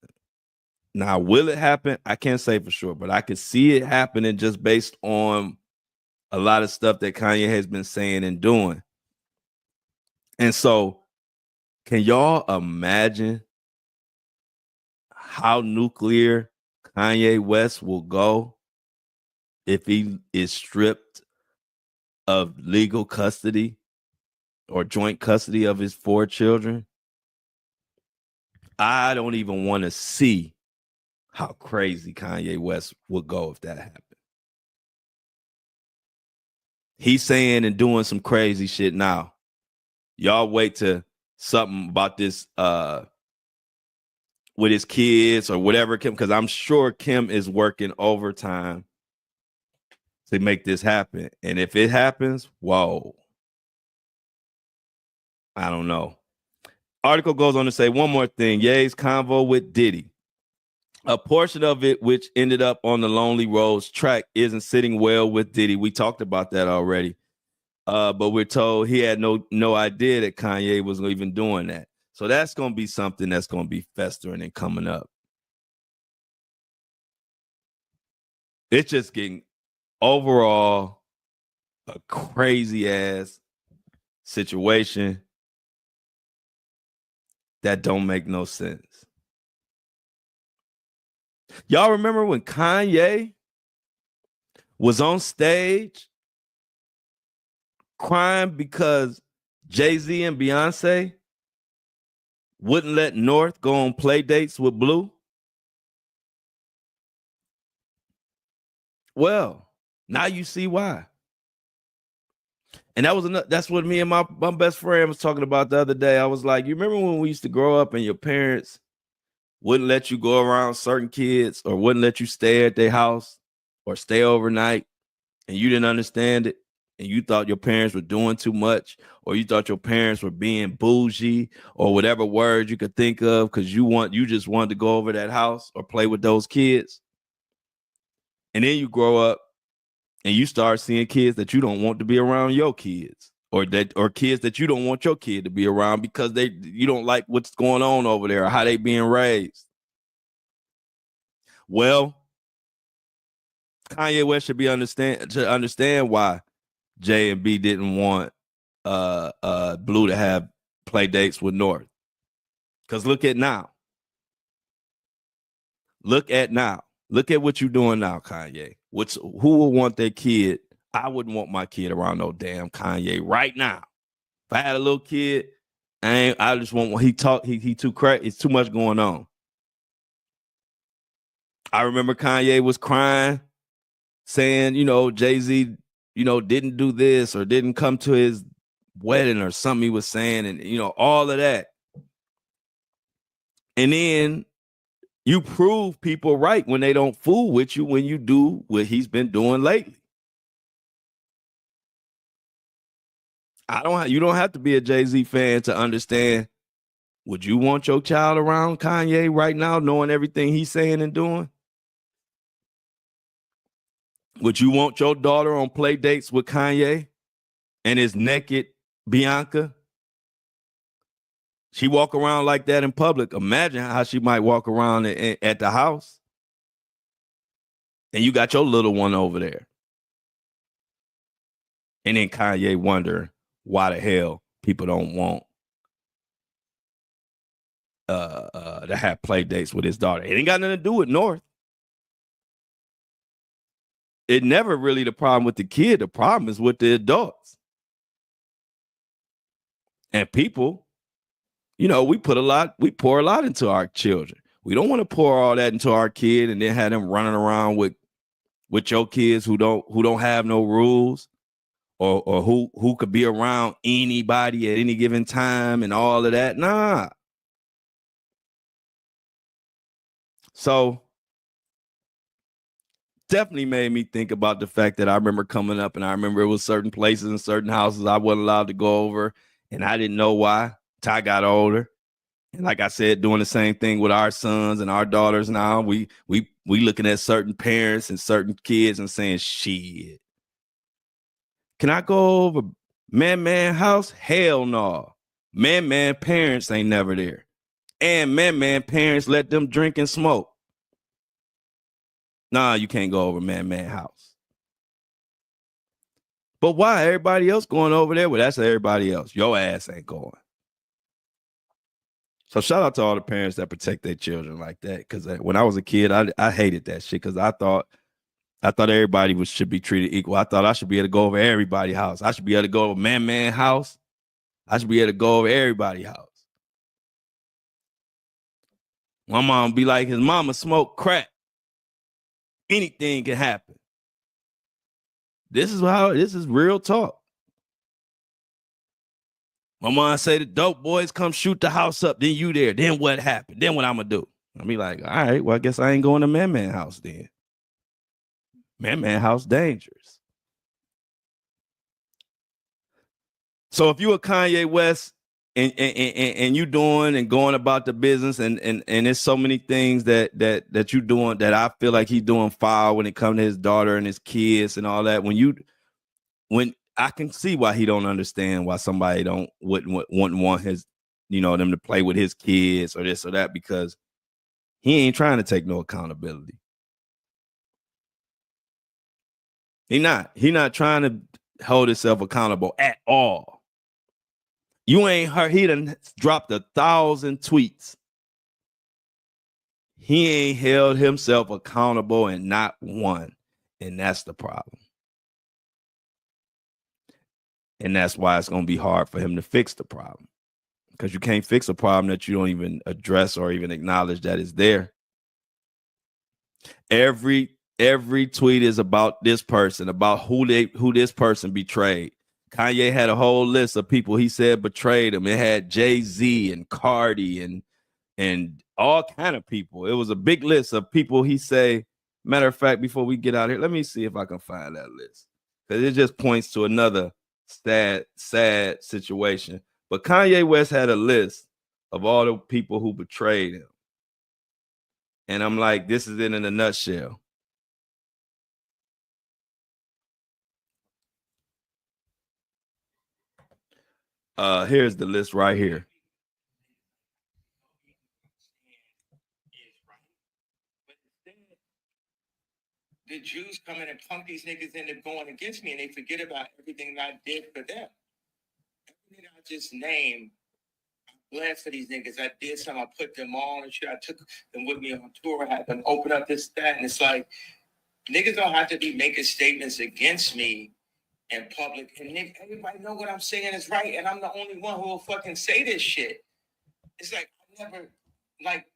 Now, will it happen? I can't say for sure, but I could see it happening just based on a lot of stuff that Kanye has been saying and doing. And so, can y'all imagine how nuclear Kanye West will go if he is stripped of legal custody or joint custody of his 4 children? I don't even want to see how crazy Kanye West would go if that happened. He's saying and doing some crazy shit now. Y'all wait to something about this with his kids or whatever, Kim, because I'm sure Kim is working overtime to make this happen. And if it happens, whoa. I don't know. Article goes on to say one more thing. Ye's convo with Diddy. A portion of it, which ended up on the Lonely Roads track, isn't sitting well with Diddy. We talked about that already. But we're told he had no idea that Kanye was even doing that. So that's going to be something that's going to be festering and coming up. It's just getting overall a crazy ass situation that don't make no sense. Y'all remember when Kanye was on stage crying because Jay-Z and Beyonce wouldn't let North go on play dates with Blue? Well, now you see why. And that's what me and my best friend was talking about the other day. I was like, you remember when we used to grow up and your parents wouldn't let you go around certain kids or wouldn't let you stay at their house or stay overnight, and you didn't understand it, and you thought your parents were doing too much, or you thought your parents were being bougie, or whatever word you could think of, because you just wanted to go over that house or play with those kids. And then you grow up and you start seeing kids that you don't want to be around your kids, or kids that you don't want your kid to be around because you don't like what's going on over there or how they being raised. Well, Kanye West should understand why J and B didn't want Blue to have play dates with North. Because look at now. Look at what you're doing now, Kanye. Who would want their kid? I wouldn't want my kid around no damn Kanye right now. If I had a little kid, I just want he too crazy. It's too much going on. I remember Kanye was crying, saying, Jay-Z, didn't do this or didn't come to his wedding or something he was saying, and all of that. And then you prove people right when they don't fool with you when you do what he's been doing lately. You don't have to be a Jay-Z fan to understand. Would you want your child around Kanye right now, knowing everything he's saying and doing? Would you want your daughter on play dates with Kanye and his naked Bianca? She walk around like that in public. Imagine how she might walk around at the house. And you got your little one over there. And then Kanye wonder why the hell people don't want to have play dates with his daughter. It ain't got nothing to do with North. It never really the problem with the kid. The problem is with the adults. And people, we pour a lot into our children. We don't want to pour all that into our kid and then have them running around with your kids who don't have no rules or who could be around anybody at any given time and all of that. Nah. So definitely made me think about the fact that I remember coming up and I remember it was certain places and certain houses I wasn't allowed to go over, and I didn't know why till I got older. And like I said, doing the same thing with our sons and our daughters now. We looking at certain parents and certain kids and saying, shit, can I go over man house? Hell no. Man parents ain't never there. And man parents let them drink and smoke. Nah, you can't go over man house. But why? Everybody else going over there? Well, that's everybody else. Your ass ain't going. So shout out to all the parents that protect their children like that. Because when I was a kid, I hated that shit because I thought everybody should be treated equal. I thought I should be able to go over everybody's house. I should be able to go over man house. I should be able to go over everybody's house. My mom be like, his mama smoked crack. Anything can happen. This is real talk. My mom say the dope boys come shoot the house up, then you there. Then what happened? Then what I'm gonna do? I'll be like, all right, well, I guess I ain't going to man house then. Man house dangerous. So if you a Kanye West and you doing and going about the business and there's so many things that you doing that I feel like he's doing foul when it comes to his daughter and his kids and all that. When I can see why he don't understand why somebody wouldn't want his, them to play with his kids or this or that, because he ain't trying to take no accountability. He not trying to hold himself accountable at all. You ain't heard, he done dropped 1,000 tweets. He ain't held himself accountable and not one. And that's the problem. And that's why it's going to be hard for him to fix the problem. Because you can't fix a problem that you don't even address or even acknowledge that is there. Every tweet is about this person, about who this person betrayed. Kanye had a whole list of people he said betrayed him. It had Jay-Z and Cardi and all kind of people. It was a big list of people he say. Matter of fact, before we get out here, let me see if I can find that list. Because it just points to another sad situation. But Kanye West had a list of all the people who betrayed him. And I'm like, this is it in a nutshell. Here's the list right here. The Jews come in and punk these niggas into going against me, and they forget about everything that I did for them. Everything I just named, I bled for these niggas. I did something. I put them on and shit. I took them with me on tour. I had them open up this, that, and it's like niggas don't have to be making statements against me in public, and everybody know what I'm saying is right, and I'm the only one who will fucking say this shit. It's like I never like.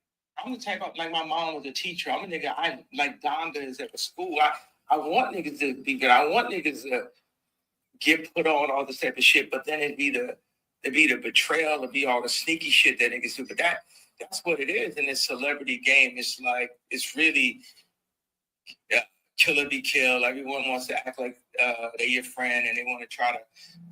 I'm the type of like my mom was a teacher. I'm a nigga. I like Donda is at the school. I want niggas to be good. I want niggas to get put on all this type of shit. But then it'd be the betrayal, it'd be all the sneaky shit that niggas do. But that's what it is in this celebrity game. It's like it's really kill or be killed. Everyone wants to act like they're your friend, and they want to try to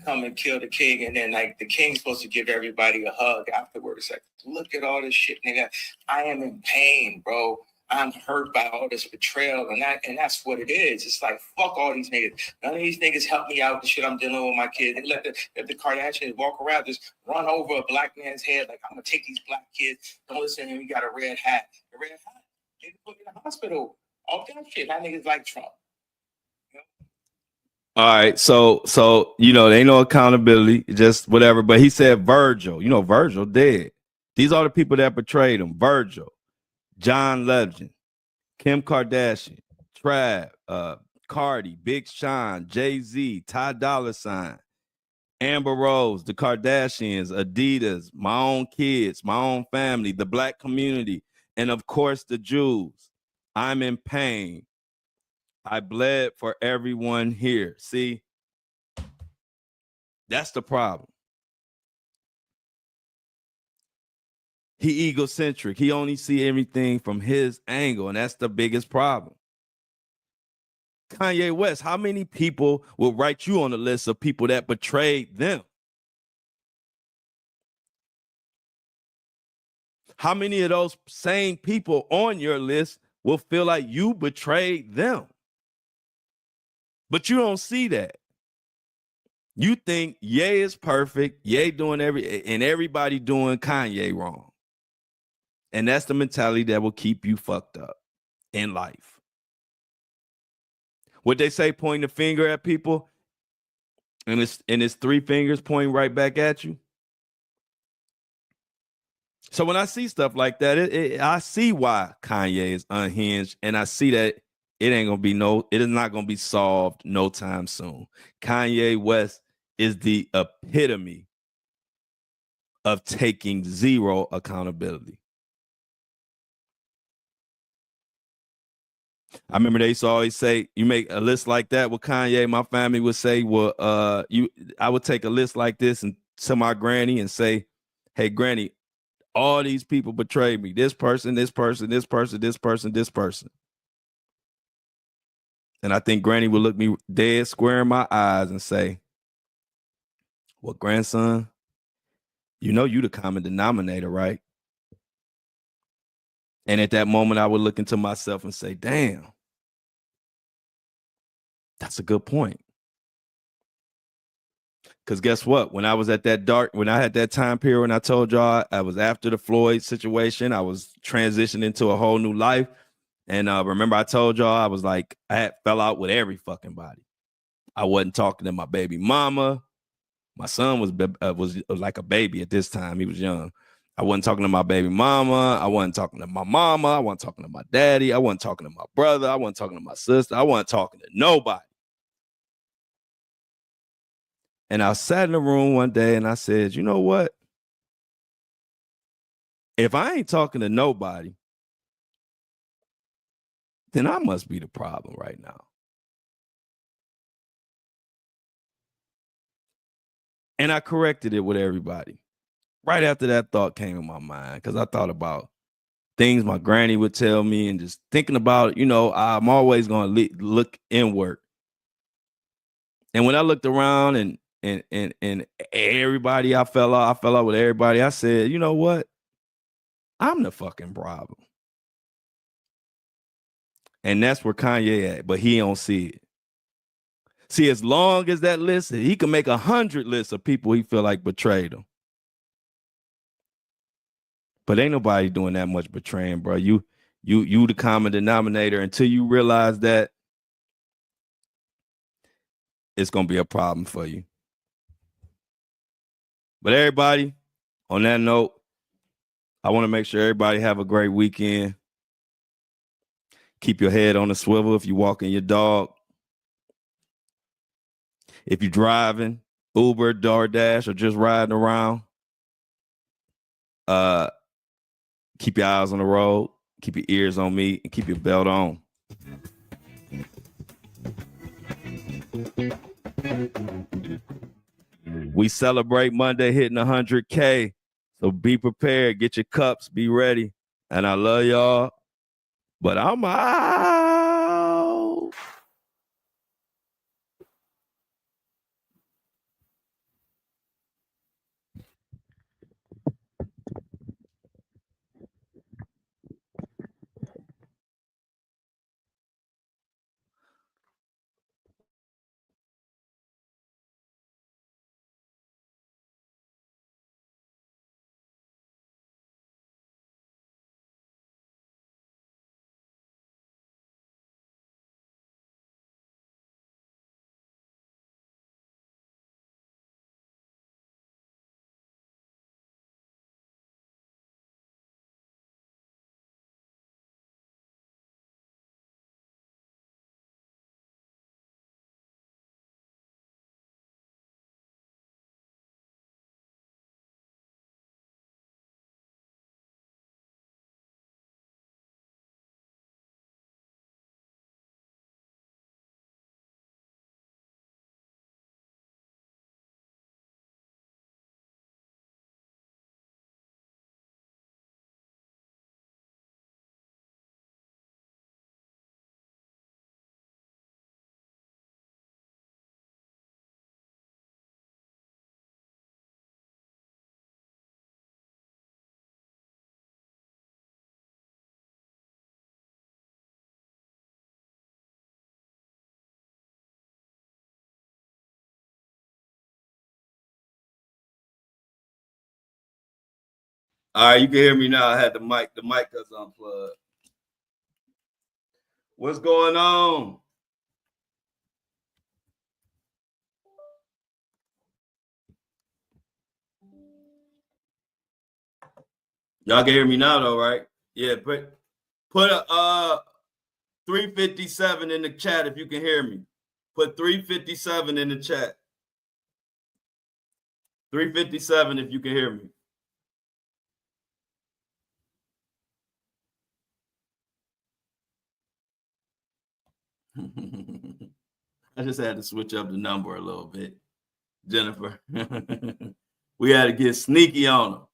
come and kill the king. And then like the king's supposed to give everybody a hug afterwards. Like, look at all this shit, nigga. I am in pain, bro. I'm hurt by all this betrayal, and that's what it is. It's like fuck all these niggas. None of these niggas help me out with the shit I'm dealing with my kids. They let the Kardashians walk around, just run over a black man's head. Like I'm gonna take these black kids. Don't listen to him. He got a red hat. The red hat. They put me in the hospital. All that shit. That niggas like Trump. All right, so there ain't no accountability, just whatever. But he said Virgil. Virgil dead. These are the people that betrayed him. Virgil, John Legend, Kim Kardashian, Trav, Cardi, Big Sean, Jay-Z, Ty Dolla $ign, Amber Rose, the Kardashians, Adidas, my own kids, my own family, the black community, and of course the Jews. I'm in pain. I bled for everyone here. See, that's the problem. He egocentric. He only see everything from his angle, and that's the biggest problem. Kanye West, how many people will write you on the list of people that betrayed them? How many of those same people on your list will feel like you betrayed them? But you don't see that. You think Ye is perfect, Ye doing and everybody doing Kanye wrong. And that's the mentality that will keep you fucked up in life. What they say, pointing the finger at people, and it's three fingers pointing right back at you. So when I see stuff like that, I see why Kanye is unhinged, and I see that it is not gonna be solved no time soon. Kanye West is the epitome of taking zero accountability. I remember they used to always say, you make a list like that with Kanye, my family would say, well, I would take a list like this and to my granny and say, hey, granny, all these people betrayed me. This person, this person, this person, this person, this person. And I think granny would look me dead square in my eyes and say, well, grandson, you the common denominator, right? And at that moment, I would look into myself and say, damn, that's a good point. Because guess what? When I was at when I had that time period when I told y'all I was after the Floyd situation, I was transitioning into a whole new life. And remember I told y'all I was like, fell out with every fucking body. I wasn't talking to my baby mama. My son was like a baby at this time. He was young. I wasn't talking to my baby mama. I wasn't talking to my mama. I wasn't talking to my daddy. I wasn't talking to my brother. I wasn't talking to my sister. I wasn't talking to nobody. And I sat in the room one day and I said, you know what? If I ain't talking to nobody, then I must be the problem right now. And I corrected it with everybody. Right after that thought came in my mind, because I thought about, things my granny would tell me, and just thinking about it, I'm always going to look inward. And when I looked around and everybody I fell out with everybody, I said, you know what? I'm the fucking problem. And that's where Kanye at, but he don't see it. See, as long as that list, he can make 100 lists of people he feel like betrayed him. But ain't nobody doing that much betraying, bro. You the common denominator. Until you realize that, it's gonna be a problem for you. But everybody, on that note, I want to make sure everybody have a great weekend. Keep your head on the swivel if you're walking your dog. If you're driving, Uber, DoorDash, or just riding around, keep your eyes on the road, keep your ears on me, and keep your belt on. We celebrate Monday hitting 100K. So be prepared. Get your cups. Be ready. And I love y'all. But I'm out. All right, you can hear me now. I had the mic was unplugged. What's going on? Y'all can hear me now though, right? Yeah, put a 357 in the chat if you can hear me. Put 357 in the chat. 357 if you can hear me. I just had to switch up the number a little bit, Jennifer. We had to get sneaky on them.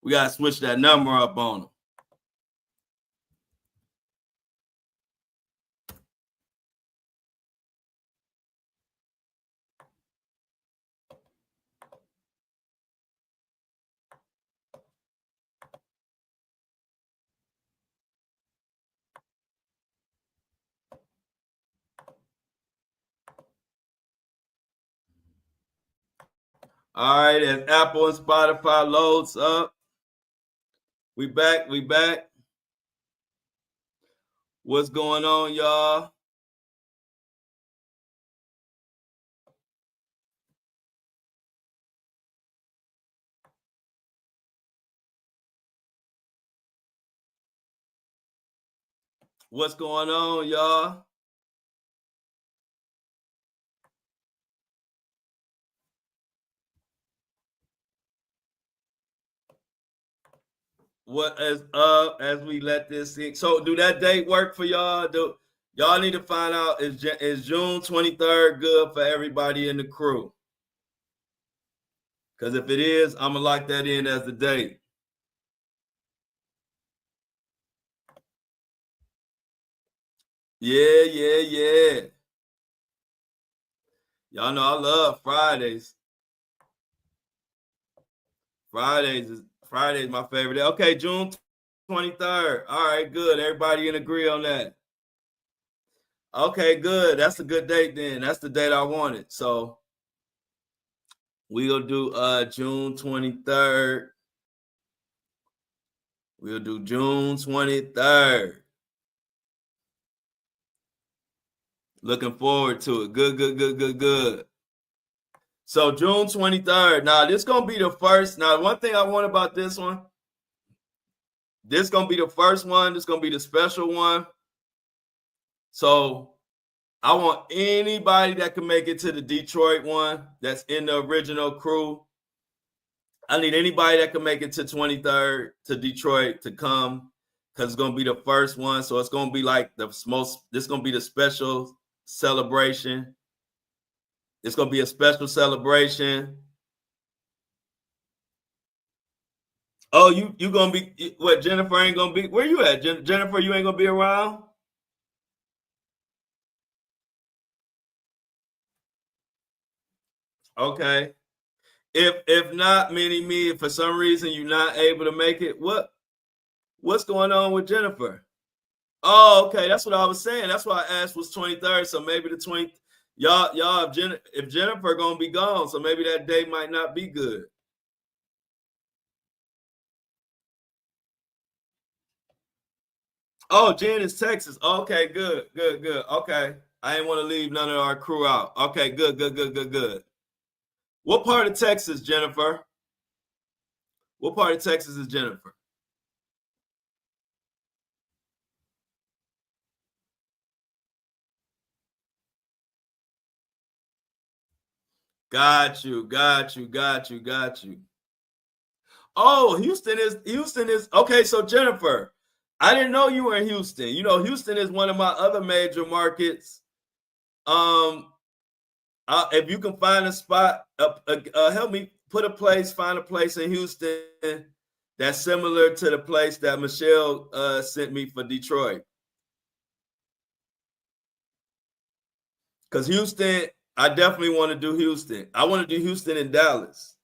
We got to switch that number up on them. All right, as Apple and Spotify loads up, we back. What's going on, y'all? What's going on, y'all? What as we let this sink? So, do that date work for y'all? Do y'all need to find out is June 23rd good for everybody in the crew? Because if it is, I'm gonna lock that in as the date. Yeah, yeah, yeah. Y'all know I love Fridays. Fridays my favorite day. Okay, June 23rd. All right, good. Everybody can agree on that. Okay, good. That's a good date then. That's the date I wanted. So we'll do June 23rd. We'll do June 23rd. Looking forward to it. Good, good, good, good, good. So June 23rd. Now, this gonna be the first. Now, one thing I want about this gonna be the first one. This gonna be the special one. So I want anybody that can make it to the Detroit one that's in the original crew. I need anybody that can make it to 23rd to Detroit to come because it's gonna be the first one. So it's gonna be like the most. This is gonna be the special celebration. It's gonna be a special celebration. Oh, you gonna be what? Jennifer ain't gonna be. Where you at, Jennifer? You ain't gonna be around. Okay. If not, many me. If for some reason you're not able to make it, what's going on with Jennifer? Oh, okay. That's what I was saying. That's why I asked was 23rd. So maybe the 20. Y'all. If Jennifer gonna be gone, so maybe that day might not be good. Oh, Jen is Texas. Okay, good, good, good. Okay. I didn't want to leave none of our crew out. Okay, good, good, good, good, good. What part of Texas, Jennifer? What part of Texas is Jennifer? Got you, got you, got you, got you. Oh, Houston is okay. So Jennifer, I didn't know you were in Houston. You know, Houston is one of my other major markets. Um, if you can find a spot, help me find a place in Houston that's similar to the place that Michelle sent me for Detroit. Because Houston, I definitely want to do Houston. I want to do Houston and Dallas.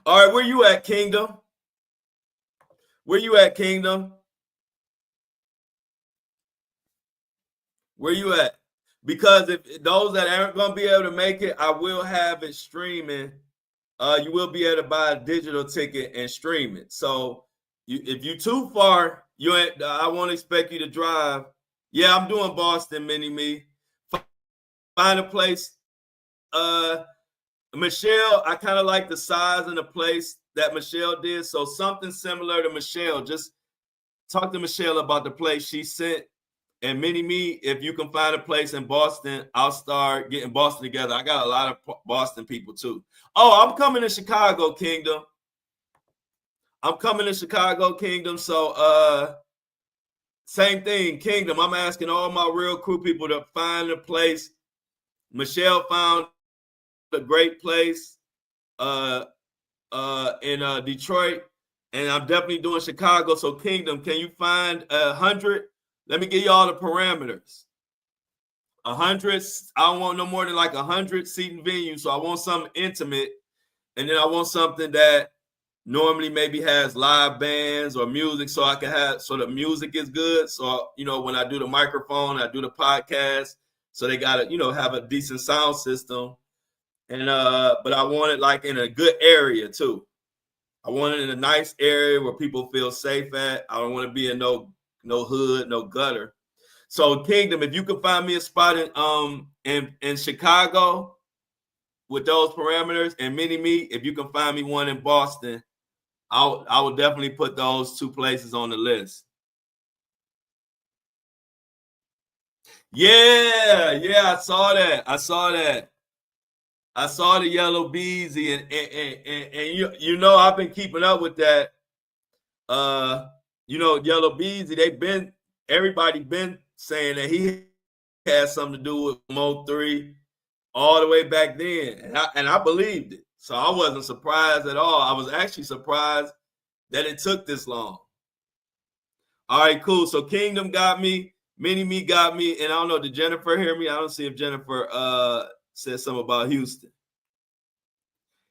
All right, where you at, Kingdom? Where you at, Kingdom? Where you at? Because if those that aren't gonna be able to make it, I will have it streaming. You will be able to buy a digital ticket and stream it. So if you too far, you ain't. I won't expect you to drive. Yeah, I'm doing Boston, mini me. Find a place. Uh, Michelle, I kind of like the size and the place that Michelle did. So something similar to Michelle. Just talk to Michelle about the place she sent. And mini me, if you can find a place in Boston, I'll start getting Boston together. I got a lot of Boston people too. Oh, I'm coming to Chicago, Kingdom. I'm coming to Chicago, Kingdom. So same thing, Kingdom. I'm asking all my real crew people to find a place. Michelle found a great place uh in Detroit, and I'm definitely doing Chicago. So Kingdom, can you find 100? Let me give you all the parameters. 100. I don't want no more than like 100 seating venue. So I want something intimate, and then I want something that normally maybe has live bands or music, so I can have so the music is good. So when I do the microphone, I do the podcast, so they gotta have a decent sound system. And but I want it like in a good area too. I want it in a nice area where people feel safe at. I don't want to be in no hood, no gutter. So Kingdom, if you can find me a spot in Chicago with those parameters, and mini me, if you can find me one in Boston, I will definitely put those two places on the list. Yeah, yeah, I saw that. I saw that. I saw the yellow beezy, and I've been keeping up with that. Yellow beezy, everybody been saying that he had something to do with mon-fri all the way back then, and I believed it. So I wasn't surprised at all. I was actually surprised that it took this long. All right, cool. So Kingdom got me, Mini Me got me, and I don't know, did Jennifer hear me? I don't see if Jennifer said something about Houston.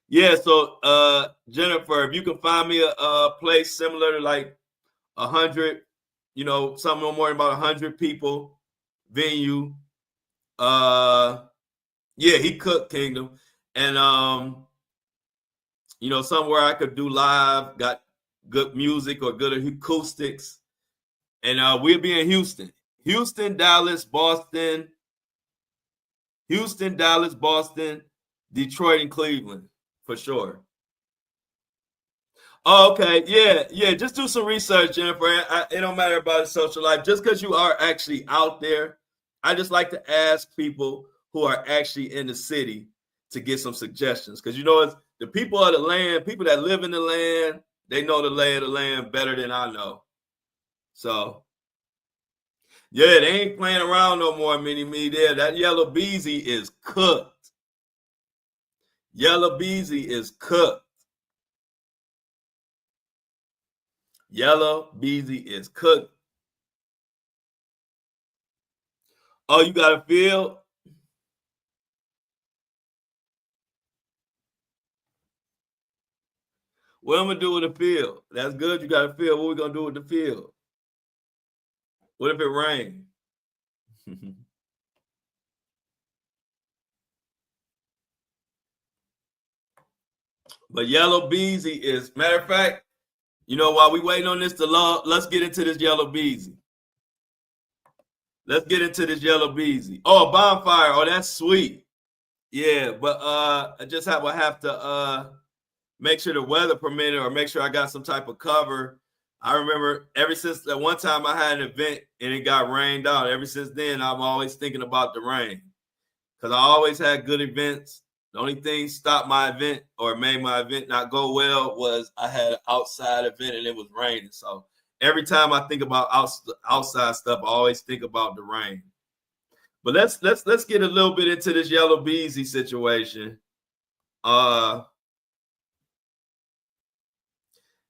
Yeah, so Jennifer, if you can find me a place similar to like 100, something no more than about 100 people venue. Yeah, he cooked Kingdom. And somewhere I could do live, got good music or good acoustics. And we'll be in Houston. Houston, Dallas, Boston, Detroit, and Cleveland for sure. Oh, okay, yeah. Just do some research, Jennifer. It don't matter about his social life. Just because you are actually out there, I just like to ask people who are actually in the city to get some suggestions. Because it's the people of the land, people that live in the land, they know the lay of the land better than I know. So, yeah, they ain't playing around no more, Mini Me. There, that Yellow Beezy is cooked. Yellow Beezy is cooked. Yellow Beezy is cooked. Oh, you got a feel? What I'm gonna do with the field? That's good. You got a field. What we gonna do with the field? What if it rains? But Yellow Beezy is matter of fact. While we waiting on this to love, let's get into this Yellow Beezy. Let's get into this Yellow Beezy. Oh, a bonfire. Oh, that's sweet. Yeah, but I just have to make sure the weather permitted or make sure I got some type of cover. I remember ever since that one time I had an event and it got rained out. Ever since then, I'm always thinking about the rain because I always had good events. The only thing stopped my event or made my event not go well was I had an outside event and it was raining. So every time I think about outside stuff, I always think about the rain. But let's get a little bit into this Yellow Beezy situation.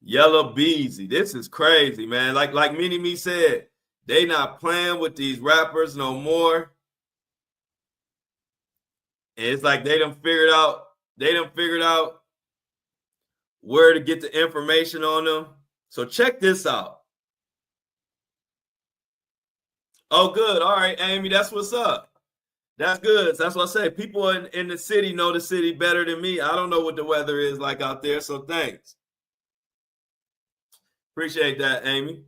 Yellow Beezy. This is crazy, man. Like Mini Me said, they not playing with these rappers no more. And it's like they done figured out where to get the information on them. So check this out. Oh, good. All right, Amy, that's what's up. That's good. That's what I say. People in the city know the city better than me. I don't know what the weather is like out there, so thanks. Appreciate that, Amy.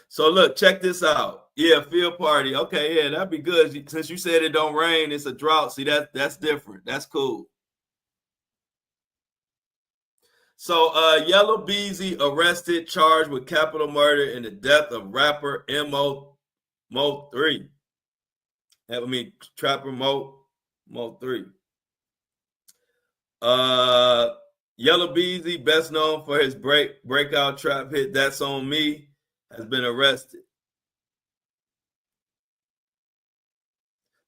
So look, check this out. Yeah, field party. Okay, yeah, that'd be good. Since you said it don't rain, it's a drought. See, that's different. That's cool. So Yellow Beezy arrested, charged with capital murder in the death of rapper Mo3. I mean Trapper Mo3. Yellow Beezy, best known for his breakout trap hit "That's on Me," has been arrested.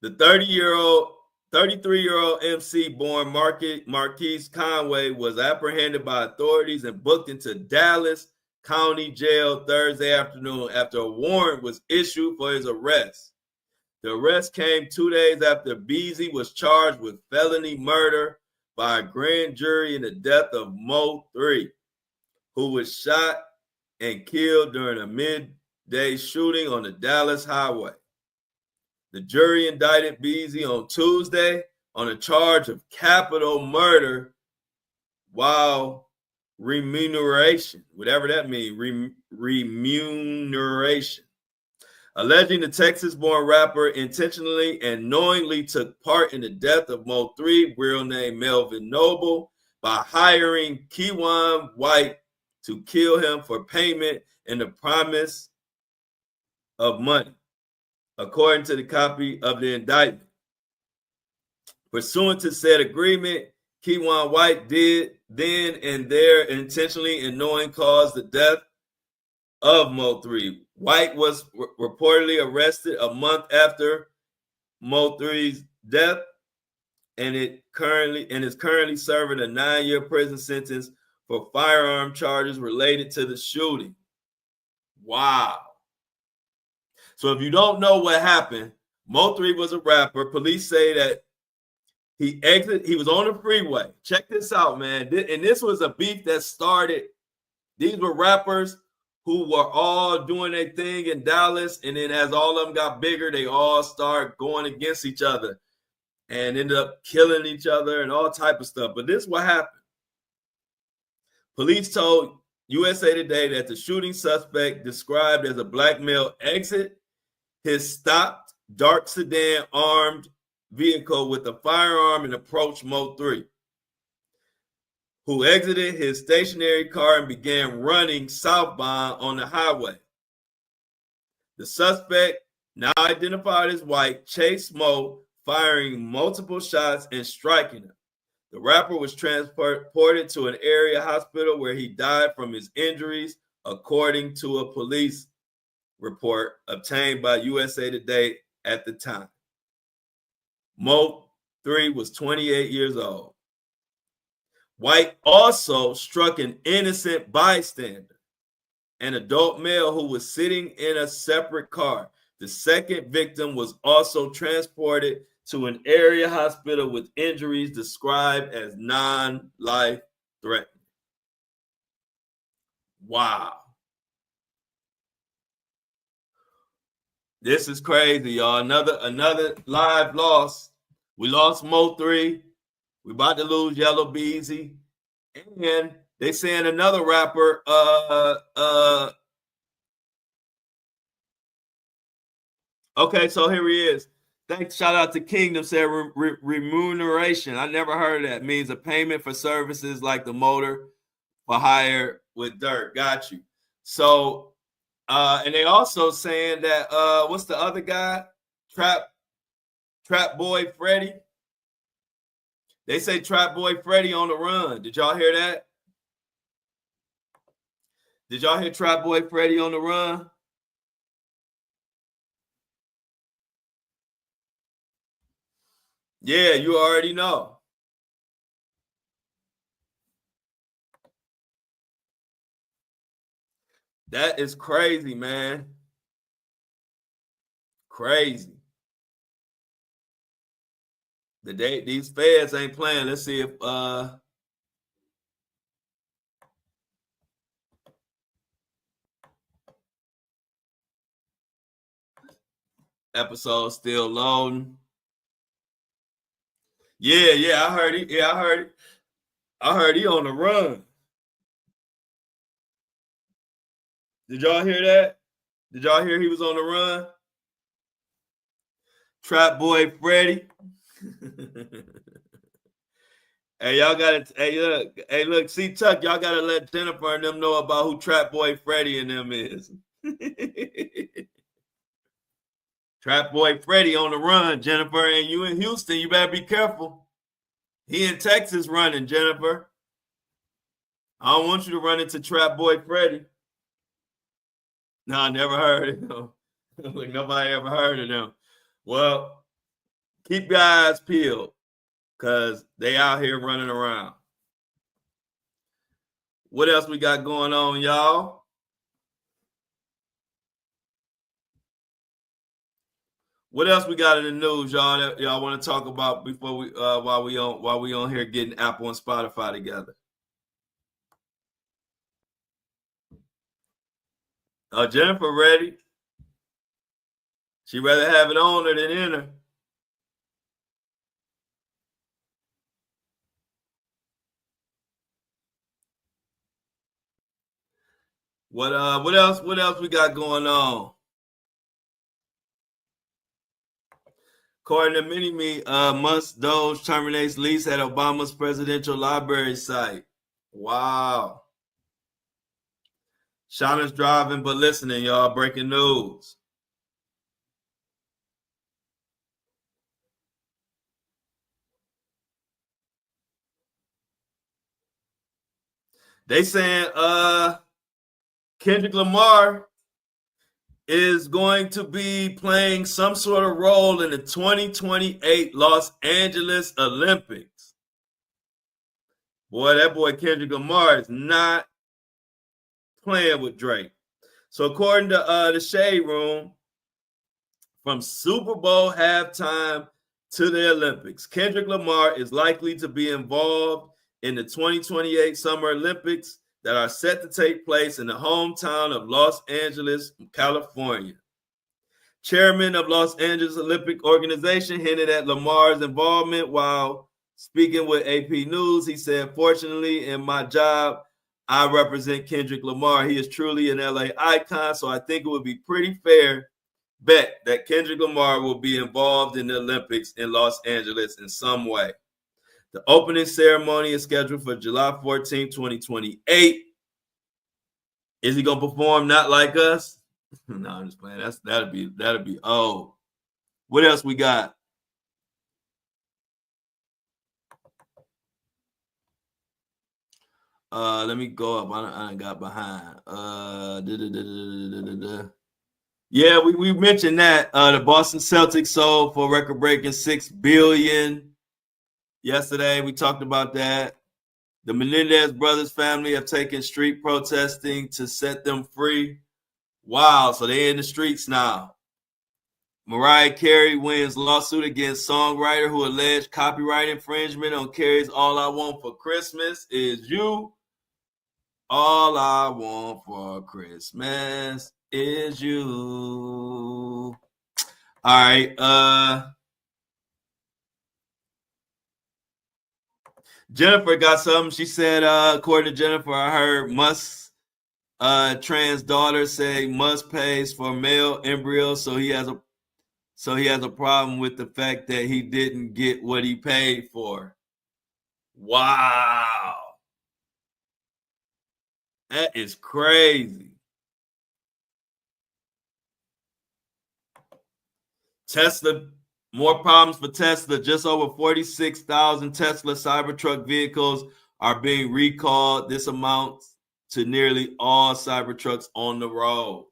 The 33-year-old MC born Marquise Conway was apprehended by authorities and booked into Dallas County Jail Thursday afternoon after a warrant was issued for his arrest. The arrest came 2 days after Beezy was charged with felony murder by a grand jury in the death of Mo3, who was shot and killed during a midday shooting on the Dallas highway. The jury indicted Beezy on Tuesday on a charge of capital murder while remuneration, whatever that means, remuneration, alleging the Texas-born rapper intentionally and knowingly took part in the death of Mo3, real name Melvin Noble, by hiring Keywan White to kill him for payment and the promise of money, according to the copy of the indictment. Pursuant to said agreement, Keywan White did then and there intentionally and knowing caused the death of Mo3. White was reportedly arrested a month after Mo3's death and is currently serving a 9-year prison sentence for firearm charges related to the shooting. Wow. So if you don't know what happened, mon-fri was a rapper. Police say that he was on the freeway. Check this out, man. And this was a beef that started. These were rappers who were all doing their thing in Dallas. And then as all of them got bigger, they all start going against each other and ended up killing each other and all type of stuff. But this is what happened. Police told USA Today that the shooting suspect, described as a black male, exit his stopped dark sedan armed vehicle with a firearm and approached mon-fri, who exited his stationary car and began running southbound on the highway. The suspect, now identified as white, chased Mo, firing multiple shots and striking him. The rapper was transported to an area hospital where he died from his injuries, according to a police report obtained by USA Today at the time. mon-fri was 28 years old. White also struck an innocent bystander, an adult male who was sitting in a separate car. The second victim was also transported to an area hospital with injuries described as non-life threatening. Wow. This is crazy, y'all. Another live loss. We lost mon-fri. We about to lose Yellow Beezy. And they saying another rapper, okay, so here he is. Thanks, shout out to Kingdom, said remuneration. I never heard of that. It means a payment for services like the motor for hire with dirt. Got you. So, and they also saying that, what's the other guy? Trap Boy Freddy. They say Trap Boy Freddy on the run. Did y'all hear that? Did y'all hear Trap Boy Freddy on the run? Yeah, you already know. That is crazy, man. Crazy. These feds ain't playing. Let's see if episode still loading. Yeah, I heard it. Yeah, I heard it. I heard he on the run. Did y'all hear that? Did y'all hear he was on the run? Trap Boy Freddy. Hey, y'all gotta. Hey, look. See, Tuck, y'all gotta let Jennifer and them know about who Trap Boy Freddy and them is. Trap Boy Freddy on the run, Jennifer, and you in Houston, you better be careful. He in Texas running, Jennifer. I don't want you to run into Trap Boy Freddy. No, I never heard of him. Like nobody ever heard of them. Well, keep your eyes peeled because they out here running around. What else we got going on, y'all? What else we got in the news, y'all, that y'all want to talk about before we while we on here getting Apple and Spotify together? Jennifer ready. She rather have it on her than in her. What else we got going on? According to Mini-Me, Musk Doge terminates lease at Obama's presidential library site. Wow. Shauna's driving but listening, y'all. Breaking news. They saying Kendrick Lamar is going to be playing some sort of role in the 2028 Los Angeles Olympics. Boy, that boy Kendrick Lamar is not playing with Drake. So according to the Shade Room, from Super Bowl halftime to the Olympics, Kendrick Lamar is likely to be involved in the 2028 Summer Olympics that are set to take place in the hometown of Los Angeles, California. Chairman of Los Angeles Olympic Organization hinted at Lamar's involvement while speaking with AP News. He said, "Fortunately, in my job, I represent Kendrick Lamar. He is truly an LA icon, so I think it would be pretty fair bet that Kendrick Lamar will be involved in the Olympics in Los Angeles in some way." The opening ceremony is scheduled for July 14, 2028. Is he gonna perform Not Like Us? No, I'm just playing. That'll be oh. What else we got? Let me go up. I got behind. Yeah, we mentioned that. The Boston Celtics sold for record-breaking $6 billion yesterday. We talked about that. The Menendez brothers family have taken street protesting to set them free. Wow, so they're in the streets now. Mariah Carey wins lawsuit against songwriter who alleged copyright infringement on Carey's All I Want for Christmas Is You. All I want for Christmas is you. All right. Jennifer got something. She said, according to Jennifer, I heard Musk's trans daughter say Musk pays for male embryos, so he has a problem with the fact that he didn't get what he paid for. Wow. That is crazy. Tesla, more problems for Tesla. Just over 46,000 Tesla Cybertruck vehicles are being recalled. This amounts to nearly all Cybertrucks on the road.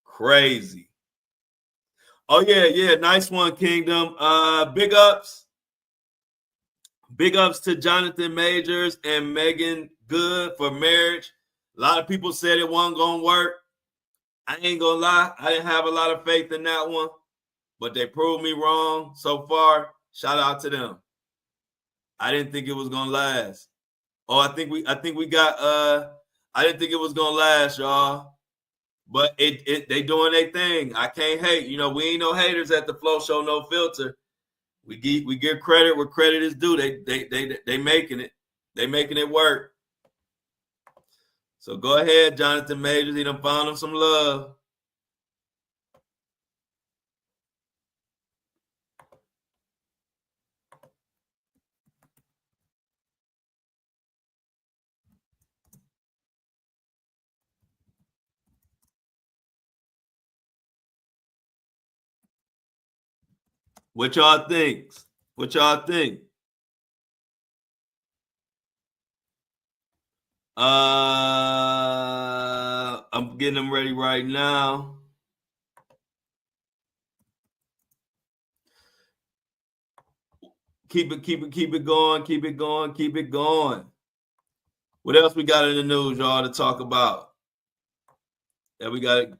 Crazy. Oh, yeah. Nice one, Kingdom. Big ups. Big ups to Jonathan Majors and Megan Good for marriage. A lot of people said it wasn't going to work. I ain't going to lie. I didn't have a lot of faith in that one, but they proved me wrong so far. Shout out to them. I didn't think it was going to last. Oh, I think we got I didn't think it was going to last, y'all. But they doing their thing. I can't hate. You know, we ain't no haters at the Flow Show No Filter. We give credit where credit is due. They making it. They making it work. So go ahead, Jonathan Majors. He done found him some love. What y'all think? What y'all think? I'm getting them ready right now. Keep it going. What else we got in the news, y'all, to talk about? That we got to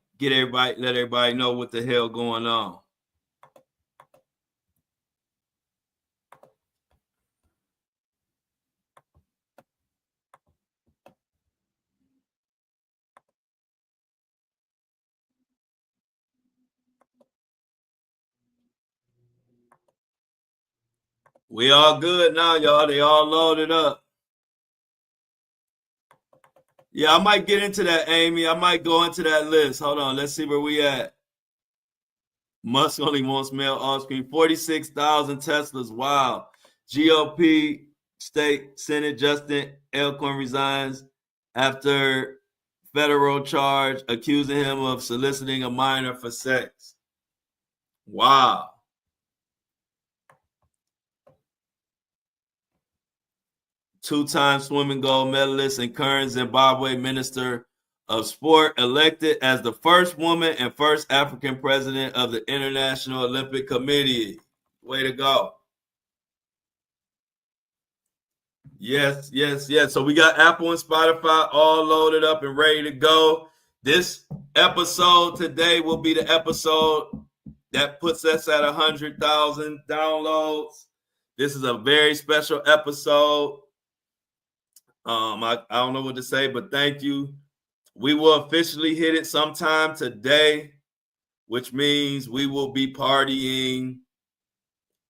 let everybody know what the hell going on. We all good now, y'all. They all loaded up. Yeah, I might get into that, Amy. I might go into that list. Hold on. Let's see where we at. Musk only wants male offspring. 46,000 Teslas. Wow. GOP state Senate Justin Elkhorn resigns after federal charge accusing him of soliciting a minor for sex. Wow. Two-time swimming gold medalist and current Zimbabwe Minister of Sport, elected as the first woman and first African president of the International Olympic Committee. Way to go. Yes. So we got Apple and Spotify all loaded up and ready to go. This episode today will be the episode that puts us at 100,000 downloads. This is a very special episode. I don't know what to say, but thank you. We will officially hit it sometime today, which means we will be partying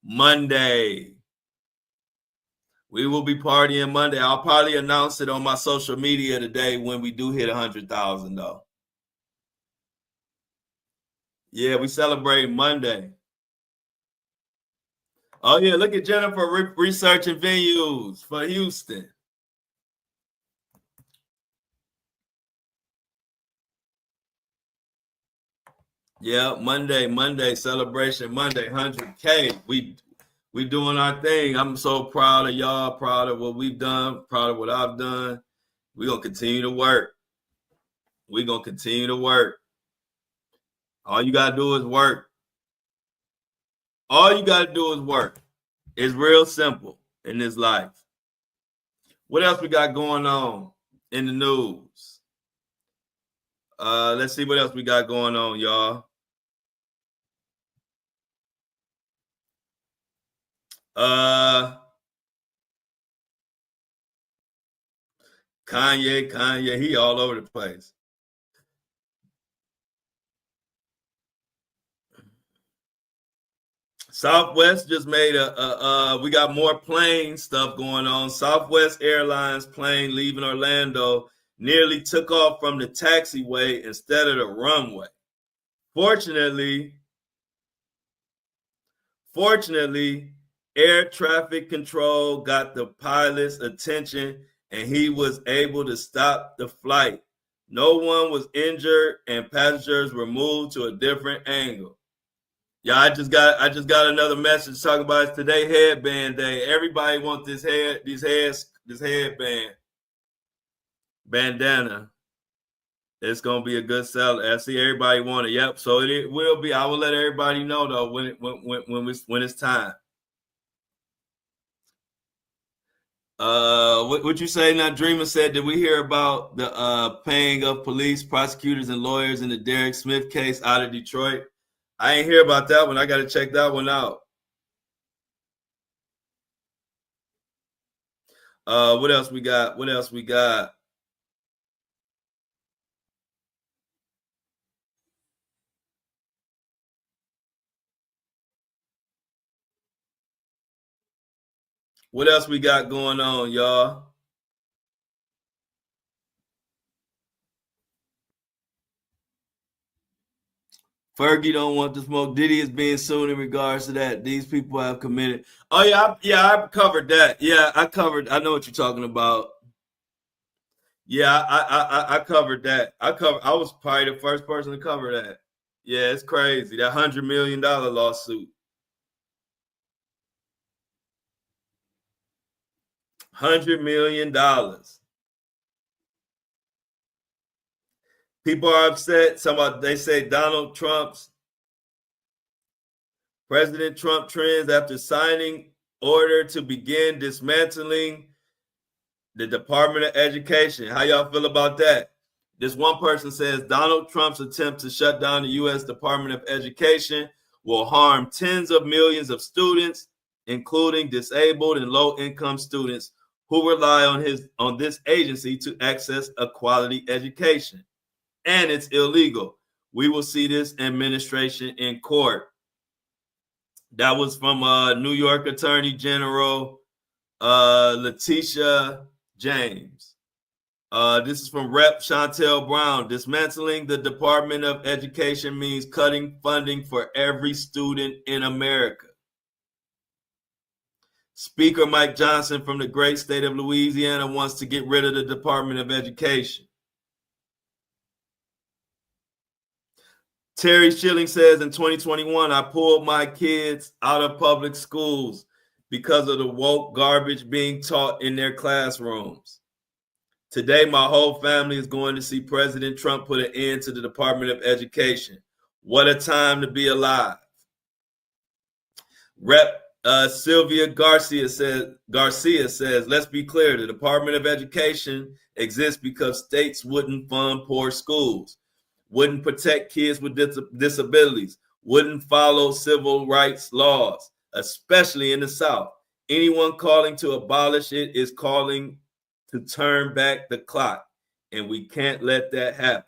Monday. We will be partying Monday. I'll probably announce it on my social media today when we do hit 100,000, though. Yeah, we celebrate Monday. Oh, yeah, look at Jennifer researching venues for Houston. Yeah, Monday, celebration Monday, 100K. We doing our thing. I'm so proud of y'all, proud of what we've done, proud of what I've done. We're going to continue to work. We're going to continue to work. All you got to do is work. All you got to do is work. It's real simple in this life. What else we got going on in the news? Let's see what else we got going on, y'all. Kanye, he all over the place. Southwest just made we got more plane stuff going on. Southwest Airlines plane leaving Orlando nearly took off from the taxiway instead of the runway. Fortunately, air traffic control got the pilot's attention and he was able to stop the flight. No one was injured and passengers were moved to a different angle. Yeah, I just got another message talking about it's today headband day. Everybody wants this headband bandana. It's gonna be a good sell. I see everybody want it. Yep. So it will be. I will let everybody know though when it's time. What you say now? Dreamer said, did we hear about the paying of police, prosecutors, and lawyers in the Derek Smith case out of Detroit? I ain't hear about that one. I got to check that one out. What else we got? What else we got? What else we got going on, y'all? Fergie don't want to smoke. Diddy is being sued in regards to that. These people have committed. Oh yeah, I covered that. Yeah, I know what you're talking about. Yeah, I covered that. I was probably the first person to cover that. Yeah, it's crazy. That $100 million lawsuit. $100 million. People are upset. They say President Trump trends after signing order to begin dismantling the Department of Education. How y'all feel about that? This one person says Donald Trump's attempt to shut down the U.S. Department of Education will harm tens of millions of students, including disabled and low-income students who rely on this agency to access a quality education. And it's illegal. We will see this administration in court. That was from New York Attorney General Letitia James. This is from Rep. Chantel Brown. Dismantling the Department of Education means cutting funding for every student in America. Speaker Mike Johnson from the great state of Louisiana wants to get rid of the Department of Education. Terry Schilling says in 2021, I pulled my kids out of public schools because of the woke garbage being taught in their classrooms. Today, my whole family is going to see President Trump put an end to the Department of Education. What a time to be alive. Rep. Sylvia Garcia says, let's be clear, the Department of Education exists because states wouldn't fund poor schools. wouldn't protect kids with disabilities, wouldn't follow civil rights laws, especially in the South. Anyone calling to abolish it is calling to turn back the clock, and we can't let that happen.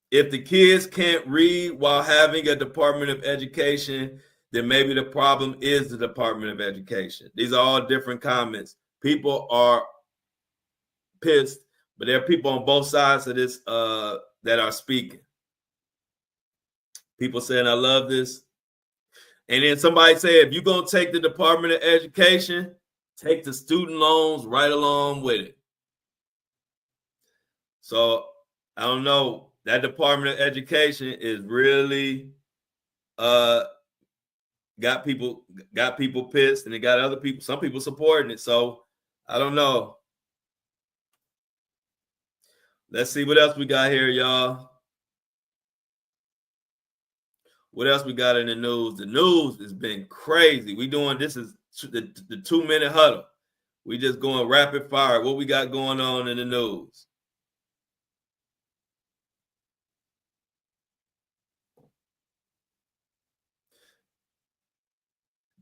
If the kids can't read while having a Department of Education, then maybe the problem is the Department of Education. These are all different comments. People are pissed, but there are people on both sides of this that are speaking. People saying, I love this. And then somebody say, if you're going to take the Department of Education, take the student loans right along with it. So I don't know. That Department of Education is really got people pissed, and it got other people, some people supporting it. So I don't know. Let's see what else we got here, y'all. What else we got in the news? The news has been crazy. We doing, this is the 2-minute huddle. We just going rapid fire. What we got going on in the news?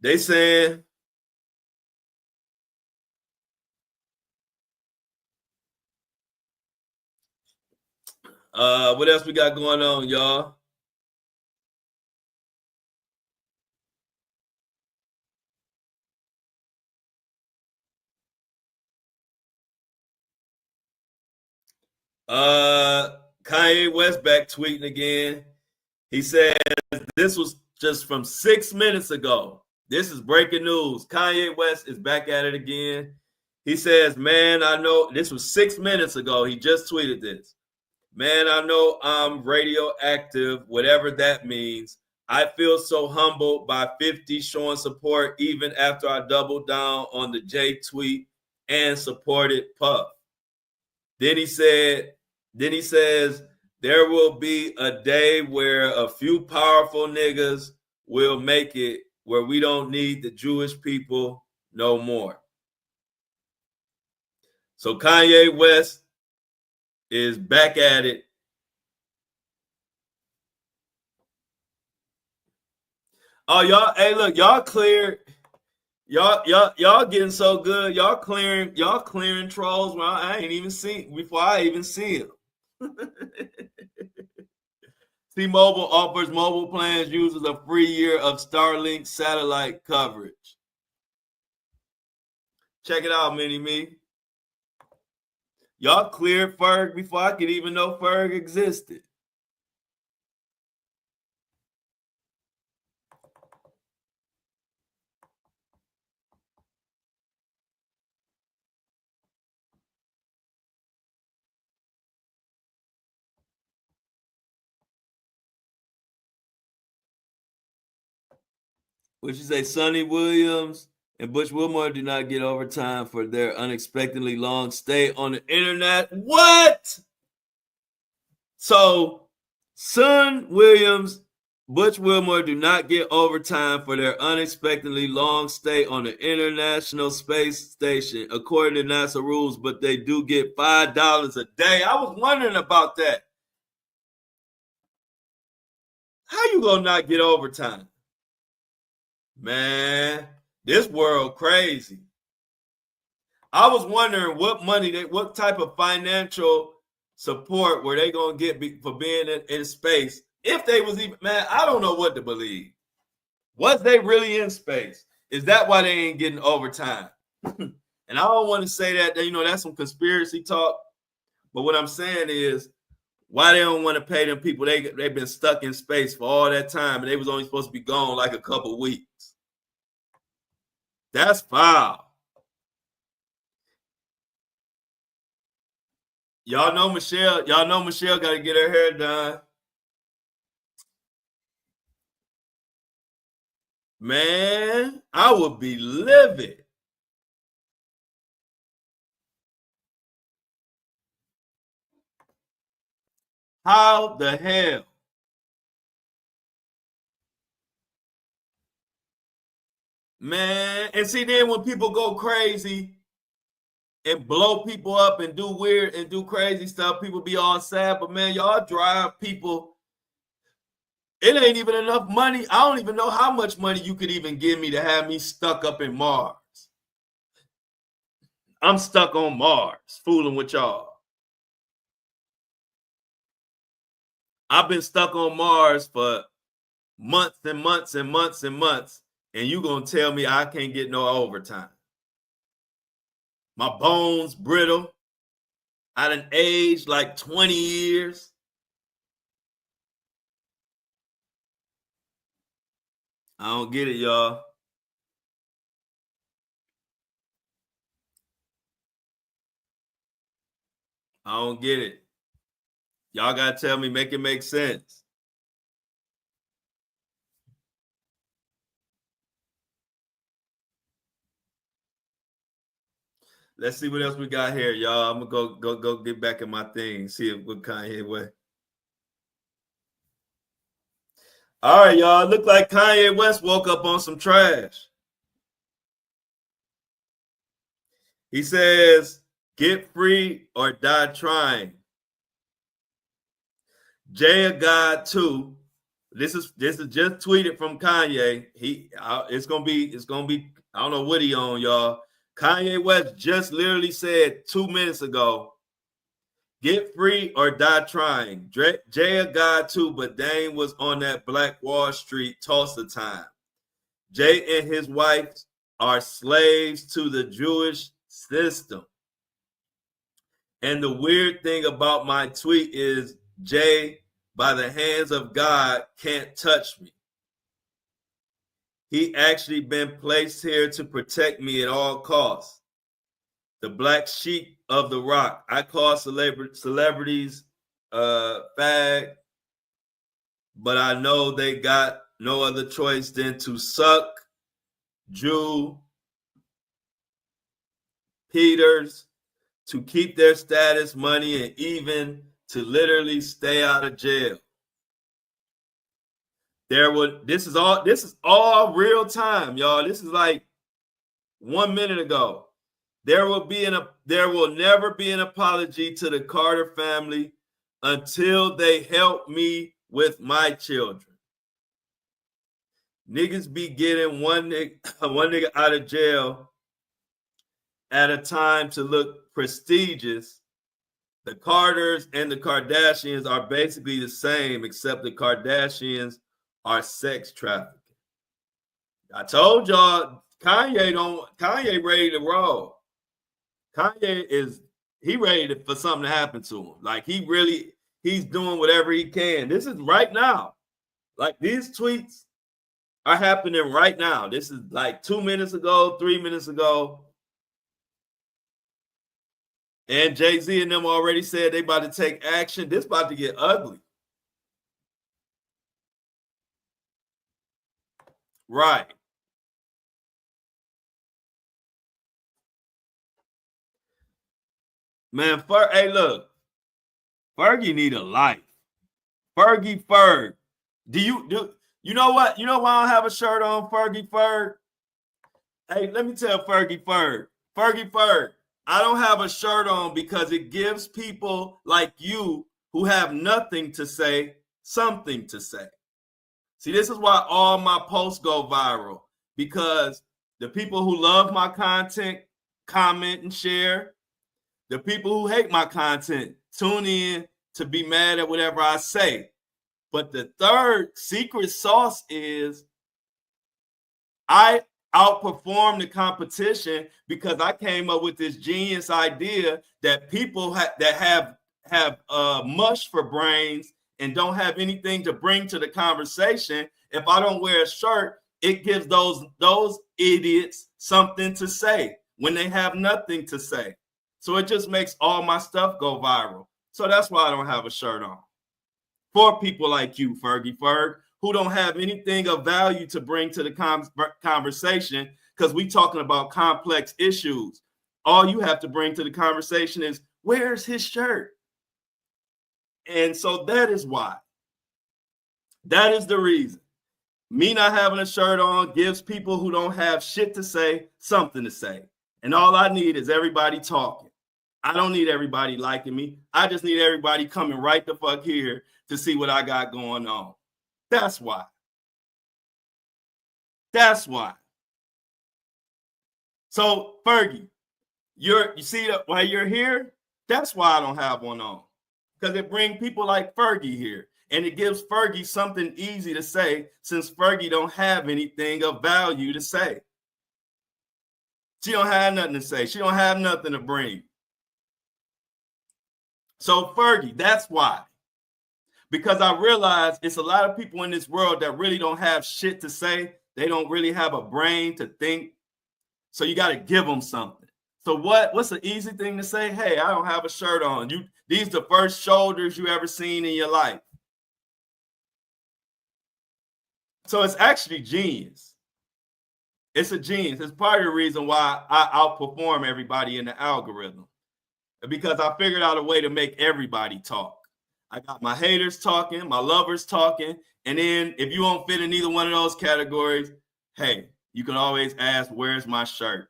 They saying what else we got going on, y'all? Kanye West back tweeting again. He says this was just from 6 minutes ago. This is breaking news. Kanye West is back at it again. He says, man, I know, this was 6 minutes ago. He just tweeted this. Man, I know I'm radioactive, whatever that means. I feel so humbled by 50 showing support even after I doubled down on the J tweet and supported Puff. Then he says, there will be a day where a few powerful niggas will make it where we don't need the Jewish people no more. So Kanye West is back at it. Oh, y'all, hey, look, y'all cleared. Y'all getting so good. Y'all clearing trolls. Well, I ain't even seen before I even see them. T-Mobile offers mobile plans users a free year of Starlink satellite coverage. Check it out, Mini-Me. Y'all cleared Ferg before I could even know Ferg existed. What you say, Sonny Williams and Butch Wilmore do not get overtime for their unexpectedly long stay on the internet. What? So, Son Williams, Butch Wilmore do not get overtime for their unexpectedly long stay on the International Space Station, according to NASA rules, but they do get $5 a day. I was wondering about that. How you gonna not get overtime? Man, this world crazy. I was wondering what type of financial support were they gonna get for being in space? If they was even, man, I don't know what to believe. Was they really in space? Is that why they ain't getting overtime? And I don't want to say that, that's some conspiracy talk. But what I'm saying is, why they don't want to pay them people? They've been stuck in space for all that time, and they was only supposed to be gone like a couple weeks. That's foul. Y'all know Michelle got to get her hair done. Man, I would be livid. How the hell? Man, and see, then when people go crazy, and blow people up and do weird and do crazy stuff. People be all sad, but man, y'all drive people. It ain't even enough money. I don't even know how much money you could even give me to have me stuck up in Mars. I'm stuck on Mars, fooling with y'all. I've been stuck on Mars for months and months and months and months, and you gonna tell me I can't get no overtime? My bones brittle. I done aged like 20 years. I don't get it, y'all. I don't get it. Y'all gotta tell me, make it make sense. Let's see what else we got here, y'all. I'm gonna go get back in my thing, see if what Kanye way. All right, y'all. Look like Kanye West woke up on some trash. He says, "Get free or die trying." Jay a God too. This is just tweeted from Kanye. It's gonna be. I don't know what he on, y'all. Kanye West just literally said 2 minutes ago, "Get free or die trying." Jay a God too, but Dame was on that Black Wall Street Tulsa time. Jay and his wife are slaves to the Jewish system. And the weird thing about my tweet is Jay, by the hands of God, can't touch me. He actually been placed here to protect me at all costs. The black sheep of the rock. I call celebrities fag, but I know they got no other choice than to suck Jew Peters to keep their status, money, and even to literally stay out of jail. This is all real time, y'all. This is like 1 minute ago. There will never be an apology to the Carter family until they help me with my children. Niggas be getting one nigga out of jail at a time to look prestigious. The Carters and the Kardashians are basically the same, except the Kardashians are sex trafficking. I told y'all, Kanye ready to roll. Kanye he ready for something to happen to him. Like he's doing whatever he can. This is right now. Like these tweets are happening right now. This is like 2 minutes ago, 3 minutes ago. And Jay-Z and them already said they about to take action. This about to get ugly. Right. Man, hey, look. Fergie need a life. Fergie Ferg. You know what? You know why I don't have a shirt on, Fergie Ferg? Hey, let me tell Fergie Ferg. Fergie Ferg, I don't have a shirt on because it gives people like you who have nothing to say something to say. See, this is why all my posts go viral, because the people who love my content comment and share. The people who hate my content tune in to be mad at whatever I say. But the third secret sauce is I outperform the competition because I came up with this genius idea that people that have mush for brains and don't have anything to bring to the conversation. If I don't wear a shirt, it gives those idiots something to say when they have nothing to say. So it just makes all my stuff go viral. So that's why I don't have a shirt on. For people like you, Fergie Ferg, who don't have anything of value to bring to the conversation, because we talking about complex issues. All you have to bring to the conversation is, where's his shirt? And so that is why. That is the reason. Me not having a shirt on gives people who don't have shit to say something to say. And all I need is everybody talking. I don't need everybody liking me. I just need everybody coming right the fuck here to see what I got going on. That's why. That's why. So, Fergie, you see that why you're here? That's why I don't have one on. Because it brings people like Fergie here. And it gives Fergie something easy to say since Fergie don't have anything of value to say. She don't have nothing to say. She don't have nothing to bring. So Fergie, that's why. Because I realize it's a lot of people in this world that really don't have shit to say. They don't really have a brain to think. So you got to give them something. So what's the easy thing to say? Hey, I don't have a shirt on. These the first shoulders you ever seen in your life. So it's actually genius. It's a genius. It's part of the reason why I outperform everybody in the algorithm. Because I figured out a way to make everybody talk. I got my haters talking, my lovers talking, and then if you don't fit in either one of those categories, hey, you can always ask, where's my shirt?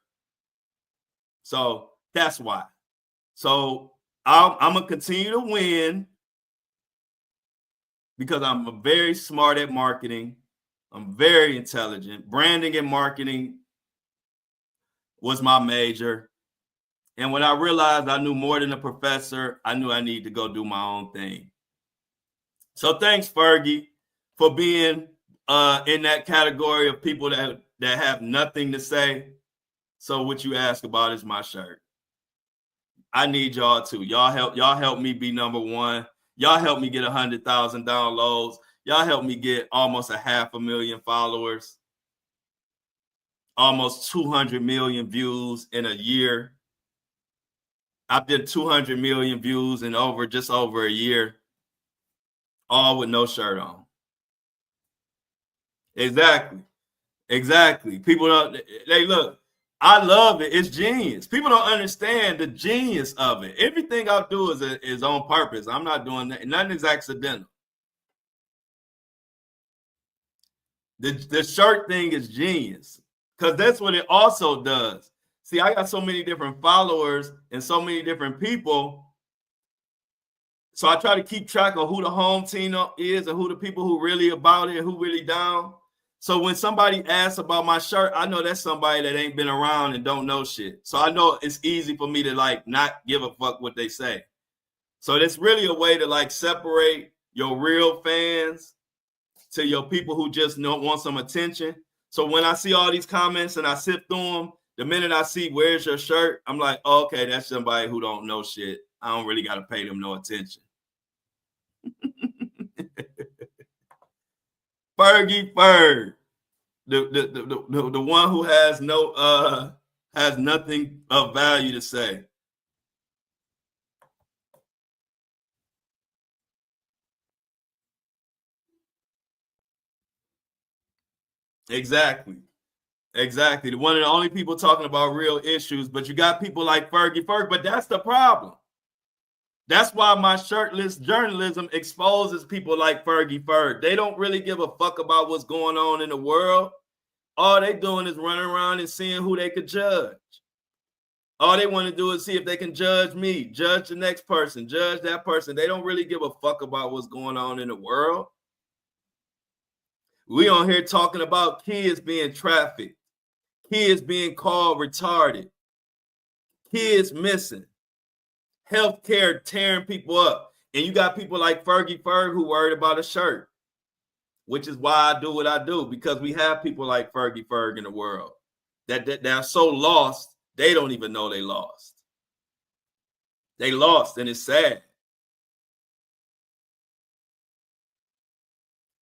So that's why. So I'm going to continue to win because I'm very smart at marketing. I'm very intelligent. Branding and marketing was my major. And when I realized I knew more than a professor, I knew I needed to go do my own thing. So thanks, Fergie, for being in that category of people that have nothing to say. So what you ask about is my shirt. I need y'all too. Y'all help me be number one. Y'all help me get 100,000 downloads. Y'all help me get almost 500,000 followers. Almost 200 million views in a year. I did 200 million views in just over a year, all with no shirt on. Exactly. People don't. Look. I love it. It's genius. People don't understand the genius of it. Everything I do is on purpose. I'm not doing that. Nothing is accidental. The shirt thing is genius because that's what it also does. See, I got so many different followers and so many different people. So I try to keep track of who the home team is and who the people who really about it and who really down. So when somebody asks about my shirt, I know that's somebody that ain't been around and don't know shit. So I know it's easy for me to not give a fuck what they say. So it's really a way to separate your real fans to your people who just want some attention. So when I see all these comments and I sift through them, the minute I see where's your shirt, I'm like, oh, okay, that's somebody who don't know shit. I don't really got to pay them no attention. Fergie Ferg, the one who has nothing of value to say. Exactly. One of the only people talking about real issues, but you got people like Fergie Ferg, but that's the problem. That's why my shirtless journalism exposes people like Fergie Ferg. They don't really give a fuck about what's going on in the world. All they doing is running around and seeing who they could judge. All they want to do is see if they can judge me, judge the next person, judge that person. They don't really give a fuck about what's going on in the world. We on here talking about kids being trafficked, kids being called retarded, kids missing, healthcare tearing people up. And you got people like Fergie Ferg who worried about a shirt, which is why I do what I do, because we have people like Fergie Ferg in the world that are so lost, they don't even know they lost. They lost, and it's sad.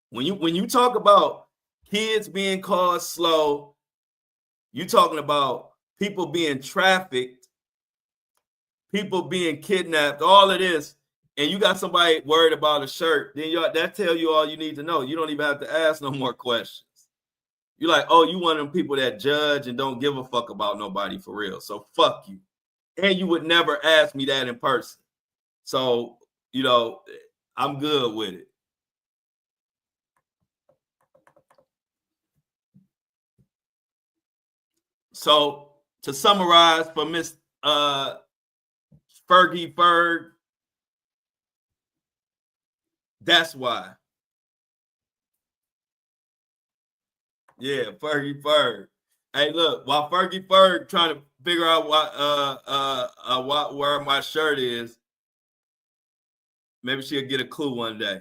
When you talk about kids being called slow, you talking about people being trafficked, people being kidnapped, all of this, and you got somebody worried about a shirt, then that tell you all you need to know. You don't even have to ask no more questions. You're like, oh, you one of them people that judge and don't give a fuck about nobody for real. So fuck you. And you would never ask me that in person. So, I'm good with it. So To summarize for Miss Fergie Ferg, that's why. Yeah, Fergie Ferg. Hey, look, while Fergie Ferg trying to figure out where my shirt is, maybe she'll get a clue one day.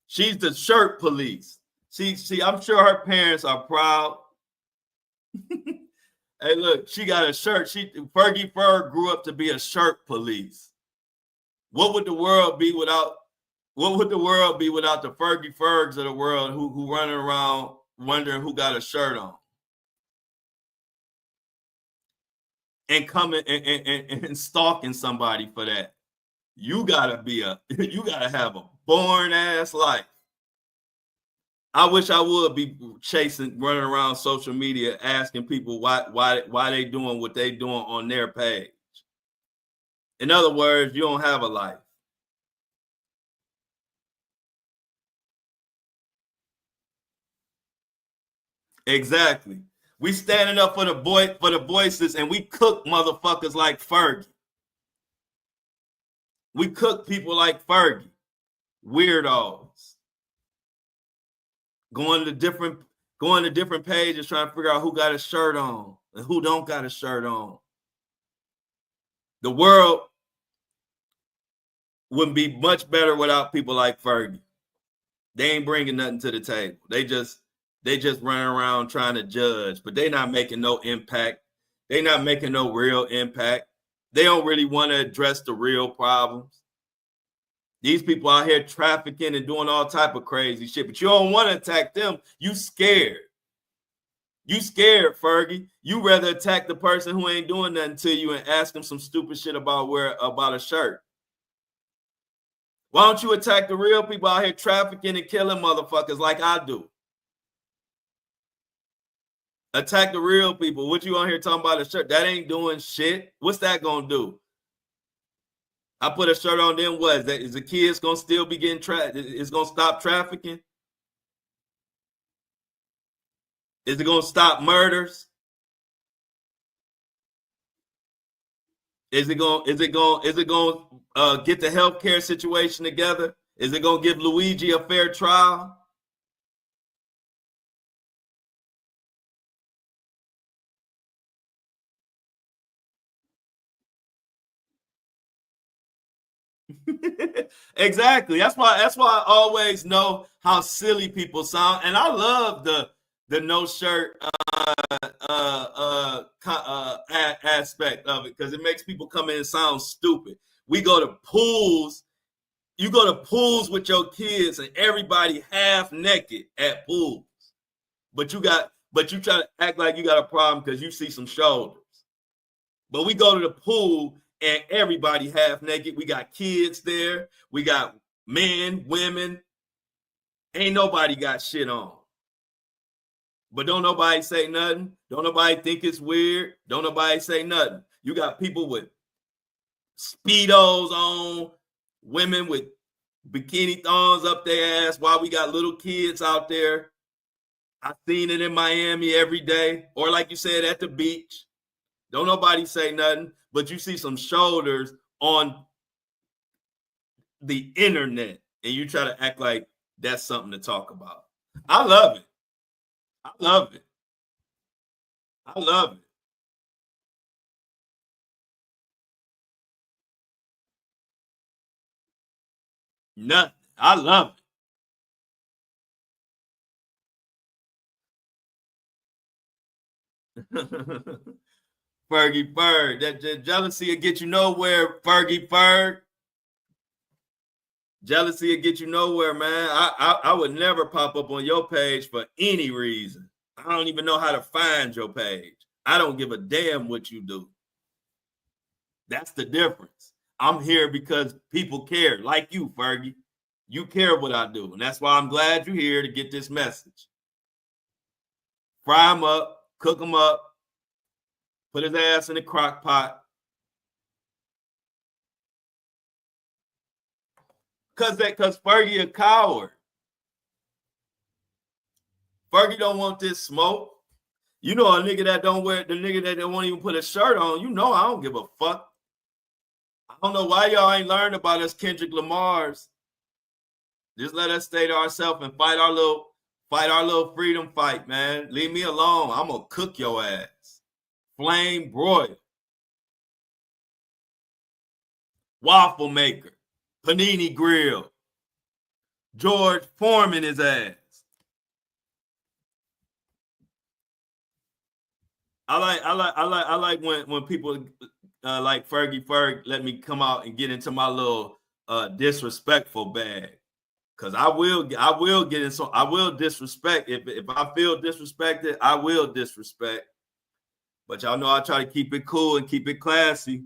She's the shirt police. See, I'm sure her parents are proud. Hey, look, she got a shirt. Fergie Ferg grew up to be a shirt police. What would the world be without? What would the world be without the Fergie Fergs of the world who running around wondering who got a shirt on and coming and stalking somebody for that? You gotta have a born ass life. I wish I would be running around social media asking people why they doing what they doing on their page. In other words, you don't have a life. Exactly. We standing up for the voices, and we cook motherfuckers like Fergie. We cook people like Fergie. Weirdos. Going to different pages trying to figure out who got a shirt on and who don't got a shirt on. The world would be much better without people like Fergie. They ain't bringing nothing to the table. They just running around trying to judge, but they not making no impact. They not making no real impact. They don't really want to address the real problems. These people out here trafficking and doing all type of crazy shit, but you don't want to attack them. You scared. You scared, Fergie. You rather attack the person who ain't doing nothing to you and ask them some stupid shit about a shirt. Why don't you attack the real people out here trafficking and killing motherfuckers like I do? Attack the real people. What you on here talking about a shirt? That ain't doing shit. What's that gonna do? I put a shirt on them. What is the kids gonna still be getting trapped? It's gonna stop trafficking? Is it gonna stop murders? Is it gonna get the healthcare situation together? Is it gonna give Luigi a fair trial? Exactly. That's why I always know how silly people sound, and I love the no shirt aspect of it because it makes people come in and sound stupid. We go to pools. You go to pools with your kids, and everybody half naked at pools, but you try to act like you got a problem because you see some shoulders. But we go to the pool and everybody half naked. We got kids there. We got men, women. Ain't nobody got shit on. But don't nobody say nothing. Don't nobody think it's weird. Don't nobody say nothing. You got people with Speedos on, women with bikini thongs up their ass while we got little kids out there. I've seen it in Miami every day. Or like you said, at the beach. Don't nobody say nothing, but you see some shoulders on the internet and you try to act like that's something to talk about. I love it. I love it. I love it. Nothing. I love it. Fergie Ferg. That jealousy will get you nowhere, Fergie Ferg. Jealousy will get you nowhere, man. I would never pop up on your page for any reason. I don't even know how to find your page. I don't give a damn what you do. That's the difference. I'm here because people care, like you, Fergie. You care what I do, and that's why I'm glad you're here to get this message. Fry him up, cook him up, put his ass in the crock pot. Cause Fergie a coward. Fergie don't want this smoke. You know a nigga that don't wear, the nigga that won't even put a shirt on, you know I don't give a fuck. I don't know why y'all ain't learned about us Kendrick Lamar's. Just let us stay to ourselves and fight our little freedom fight, man. Leave me alone. I'm gonna cook your ass. Flame broil. Waffle maker. Panini grill. George Foreman his ass. I like when people like Ferg let me come out and get into my little disrespectful bag. Cause I will get in, so I will disrespect. If I feel disrespected, I will disrespect. But y'all know I try to keep it cool and keep it classy.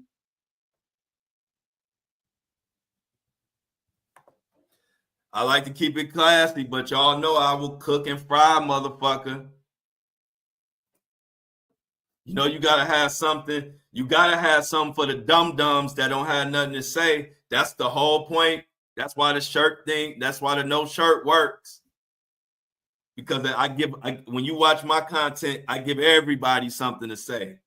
I like to keep it classy, but y'all know I will cook and fry, motherfucker. You know, you gotta have something. You gotta have something for the dum-dums that don't have nothing to say. That's the whole point. That's why the shirt thing, that's why the no shirt works. Because when you watch my content, I give everybody something to say.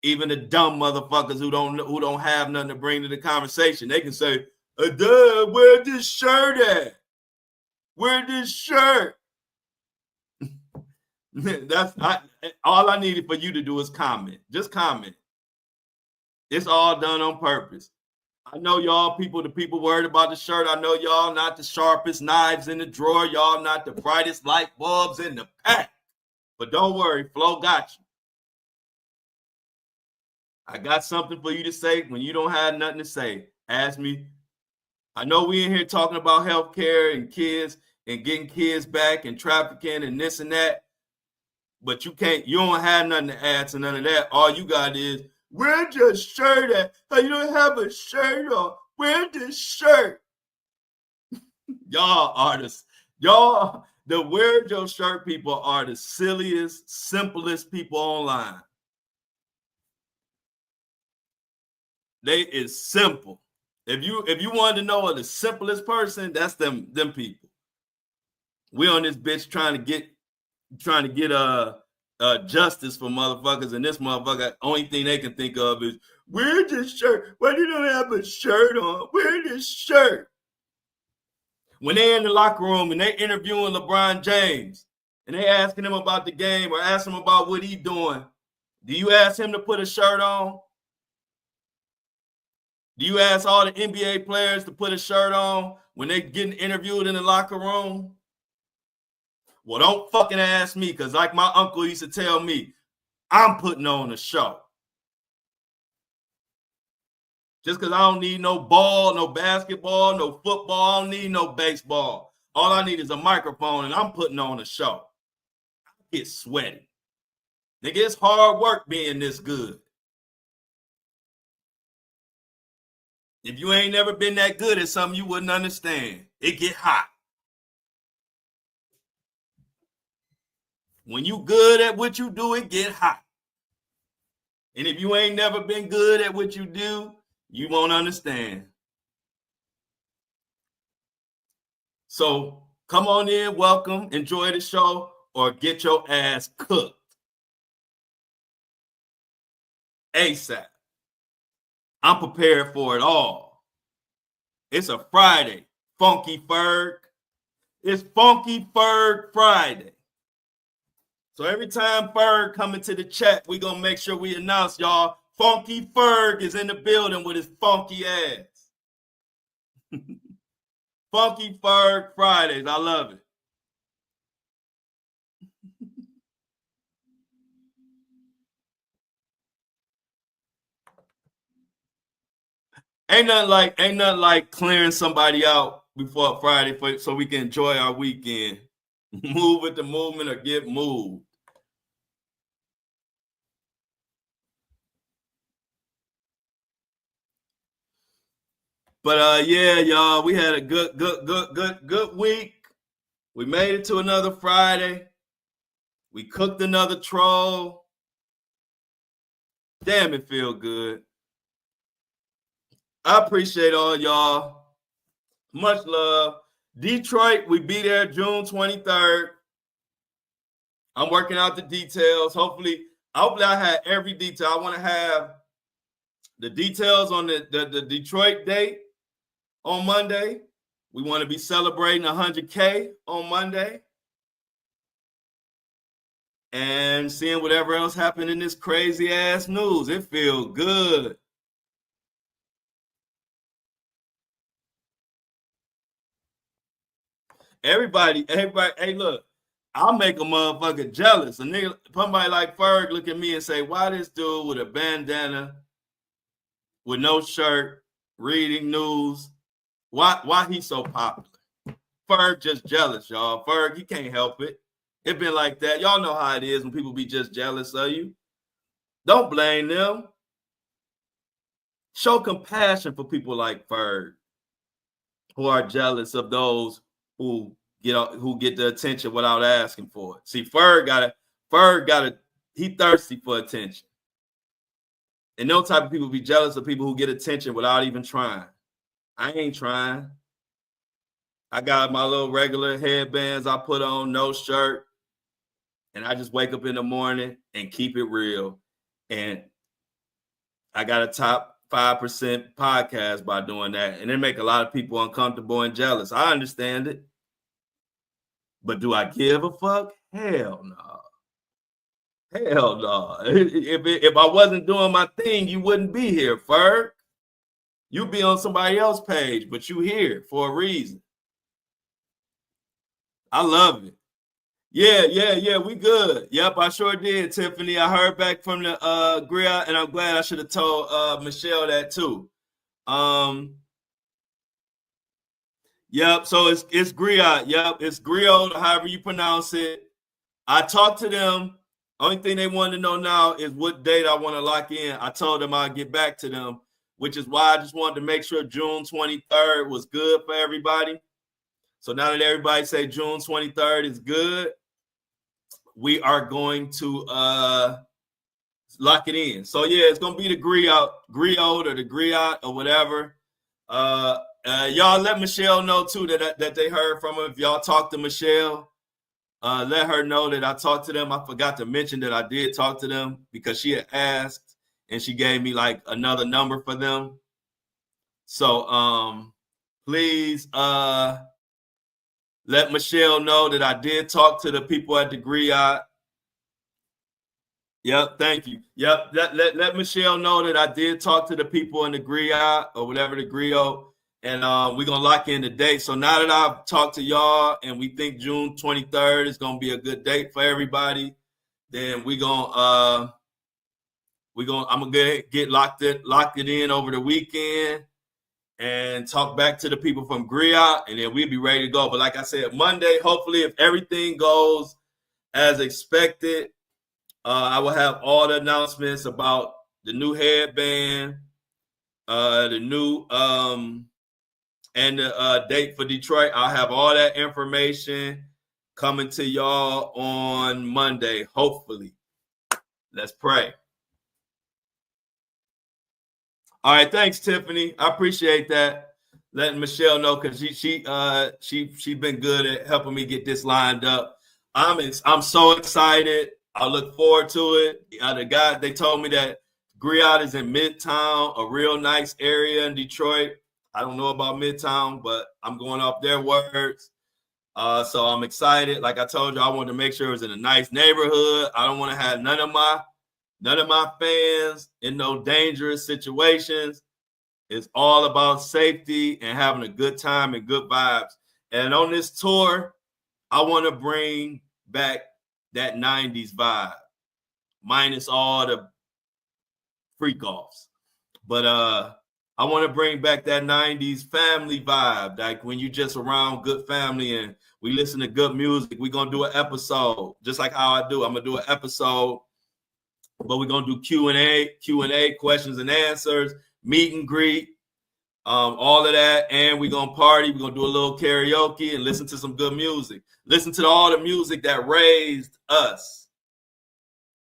Even the dumb motherfuckers who don't have nothing to bring to the conversation. They can say, duh, where's this shirt at? Where's this shirt? All I needed for you to do is comment. Just comment. It's all done on purpose. I know y'all the people worried about the shirt. I know y'all not the sharpest knives in the drawer. Y'all not the brightest light bulbs in the pack. But don't worry, Flo got you. I got something for you to say when you don't have nothing to say. Ask me. I know we in here talking about healthcare and kids and getting kids back and trafficking and this and that. But you don't have nothing to add to none of that. All you got is, where's your shirt at? Oh, you don't have a shirt on. Where's this shirt? Y'all artists, the where's your shirt people are the silliest, simplest people online. They is simple. If you wanted to know the simplest person, that's them people. We on this bitch trying to get justice for motherfuckers, and this motherfucker, only thing they can think of is, where's this shirt? Why do you don't have a shirt on? Where's this shirt? When they in the locker room and they interviewing LeBron James and they asking him about the game or asking him about what he doing, do you ask him to put a shirt on? Do you ask all the NBA players to put a shirt on when they getting interviewed in the locker room? Well, don't fucking ask me, because like my uncle used to tell me, I'm putting on a show. Just because I don't need no ball, no basketball, no football, I don't need no baseball. All I need is a microphone, and I'm putting on a show. I get sweaty. Nigga, it's hard work being this good. If you ain't never been that good at something, you wouldn't understand. It get hot. When you good at what you do, it get hot. And if you ain't never been good at what you do, you won't understand. So come on in, welcome, enjoy the show, or get your ass cooked. ASAP. I'm prepared for it all. It's a Friday. Funky Ferg. It's Funky Ferg Friday. So every time Ferg come into the chat, we gonna make sure we announce, y'all, Funky Ferg is in the building with his funky ass. Funky Ferg Fridays. I love it. Ain't nothing like clearing somebody out before Friday so we can enjoy our weekend. Move with the movement or get moved. But yeah, y'all, we had a good week. We made it to another Friday. We cooked another troll. Damn, it feel good. I appreciate all y'all. Much love. Detroit, we be there June 23rd. I'm working out the details. Hopefully I had every detail. I want to have the details on the Detroit date on Monday. We want to be celebrating 100K on Monday. And seeing whatever else happened in this crazy ass news. It feels good. Everybody, hey, look, I'll make a motherfucker jealous. A nigga, somebody like Ferg look at me and say, why this dude with a bandana, with no shirt, reading news, why he so popular? Ferg just jealous, y'all. Ferg, he can't help it. It been like that. Y'all know how it is when people be just jealous of you. Don't blame them. Show compassion for people like Ferg who are jealous of those who get the attention without asking for it. See, Ferg got he thirsty for attention. And no type of people be jealous of people who get attention without even trying. I ain't trying. I got my little regular headbands I put on, no shirt. And I just wake up in the morning and keep it real. And I got a top 5% podcast by doing that. And it make a lot of people uncomfortable and jealous. I understand it. But do I give a fuck? Hell no. Hell no. If I wasn't doing my thing, you wouldn't be here, Ferg. You'd be on somebody else's page, but you here for a reason. I love it. Yeah, we good. Yep, I sure did, Tiffany. I heard back from the griot, and I'm glad I should have told Michelle that too. Yep, so it's griot. Yep, it's griot, however you pronounce it. I talked to them. Only thing they want to know now is what date I want to lock in. I told them I'd get back to them, which is why I just wanted to make sure June 23rd was good for everybody. So now that everybody say June 23rd is good, we are going to lock it in. So yeah, it's gonna be the griot or the griot or whatever. Y'all let Michelle know too that they heard from her. If y'all talk to Michelle, let her know that I talked to them. I forgot to mention that I did talk to them because she had asked and she gave me like another number for them. So please let Michelle know that I did talk to the people at the griot. Yep, thank you. Yep, let Michelle know that I did talk to the people in the griot or whatever the griot, and we're gonna lock in the date. So now that I've talked to y'all and we think June 23rd is gonna be a good date for everybody, then I'm gonna get locked it in over the weekend and talk back to the people from griot, and then we'll be ready to go. But like I said, Monday, hopefully, if everything goes as expected, I will have all the announcements about the new headband, the new and the date for Detroit. I'll have all that information coming to y'all on Monday, hopefully. Let's pray. All right, thanks, Tiffany. I appreciate that. Letting Michelle know because she been good at helping me get this lined up. I'm so excited. I look forward to it. The guy, they told me that griot is in Midtown, a real nice area in Detroit. I don't know about Midtown, but I'm going off their words. So I'm excited. Like I told you, I wanted to make sure it was in a nice neighborhood. I don't want to have none of my fans in no dangerous situations. It's all about safety and having a good time and good vibes. And on this tour, I want to bring back that 90s vibe, minus all the freak offs. But I want to bring back that 90s family vibe, like when you just around good family and we listen to good music. We're going to do an episode, just like how I do. I'm going to do an episode, but we're going to do Q&A, questions and answers, meet and greet, all of that. And we're going to party. We're going to do a little karaoke and listen to some good music. Listen to all the music that raised us.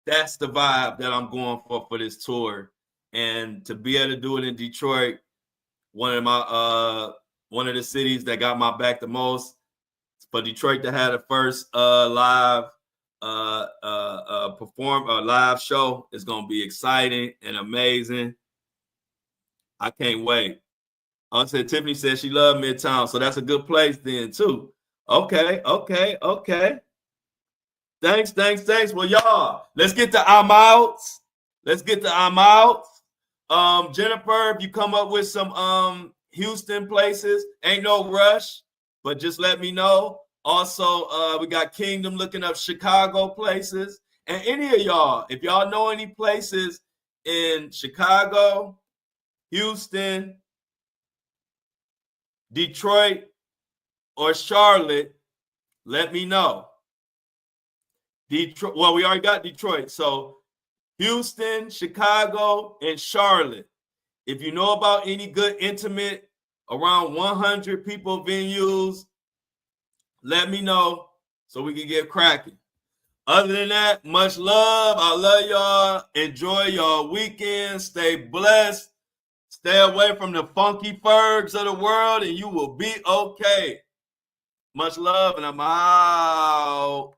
That's the vibe that I'm going for this tour. And to be able to do it in Detroit, one of the cities that got my back the most, for Detroit to have the first live perform a live show. It's gonna be exciting and amazing. I can't wait. Said Tiffany said she loved Midtown, so that's a good place then too. Okay. Thanks. Well, y'all, let's get to I'm outs. Jennifer, if you come up with some Houston places, ain't no rush, but just let me know. Also, we got Kingdom looking up Chicago places. And any of y'all, if y'all know any places in Chicago, Houston, Detroit, or Charlotte, let me know. Detroit. Well, we already got Detroit. So Houston, Chicago, and Charlotte. If you know about any good intimate around 100 people venues, let me know so we can get cracking. Other than that, much love. I love y'all. Enjoy y'all weekend. Stay blessed. Stay away from the funky Fergs of the world, and you will be okay. Much love, and I'm out.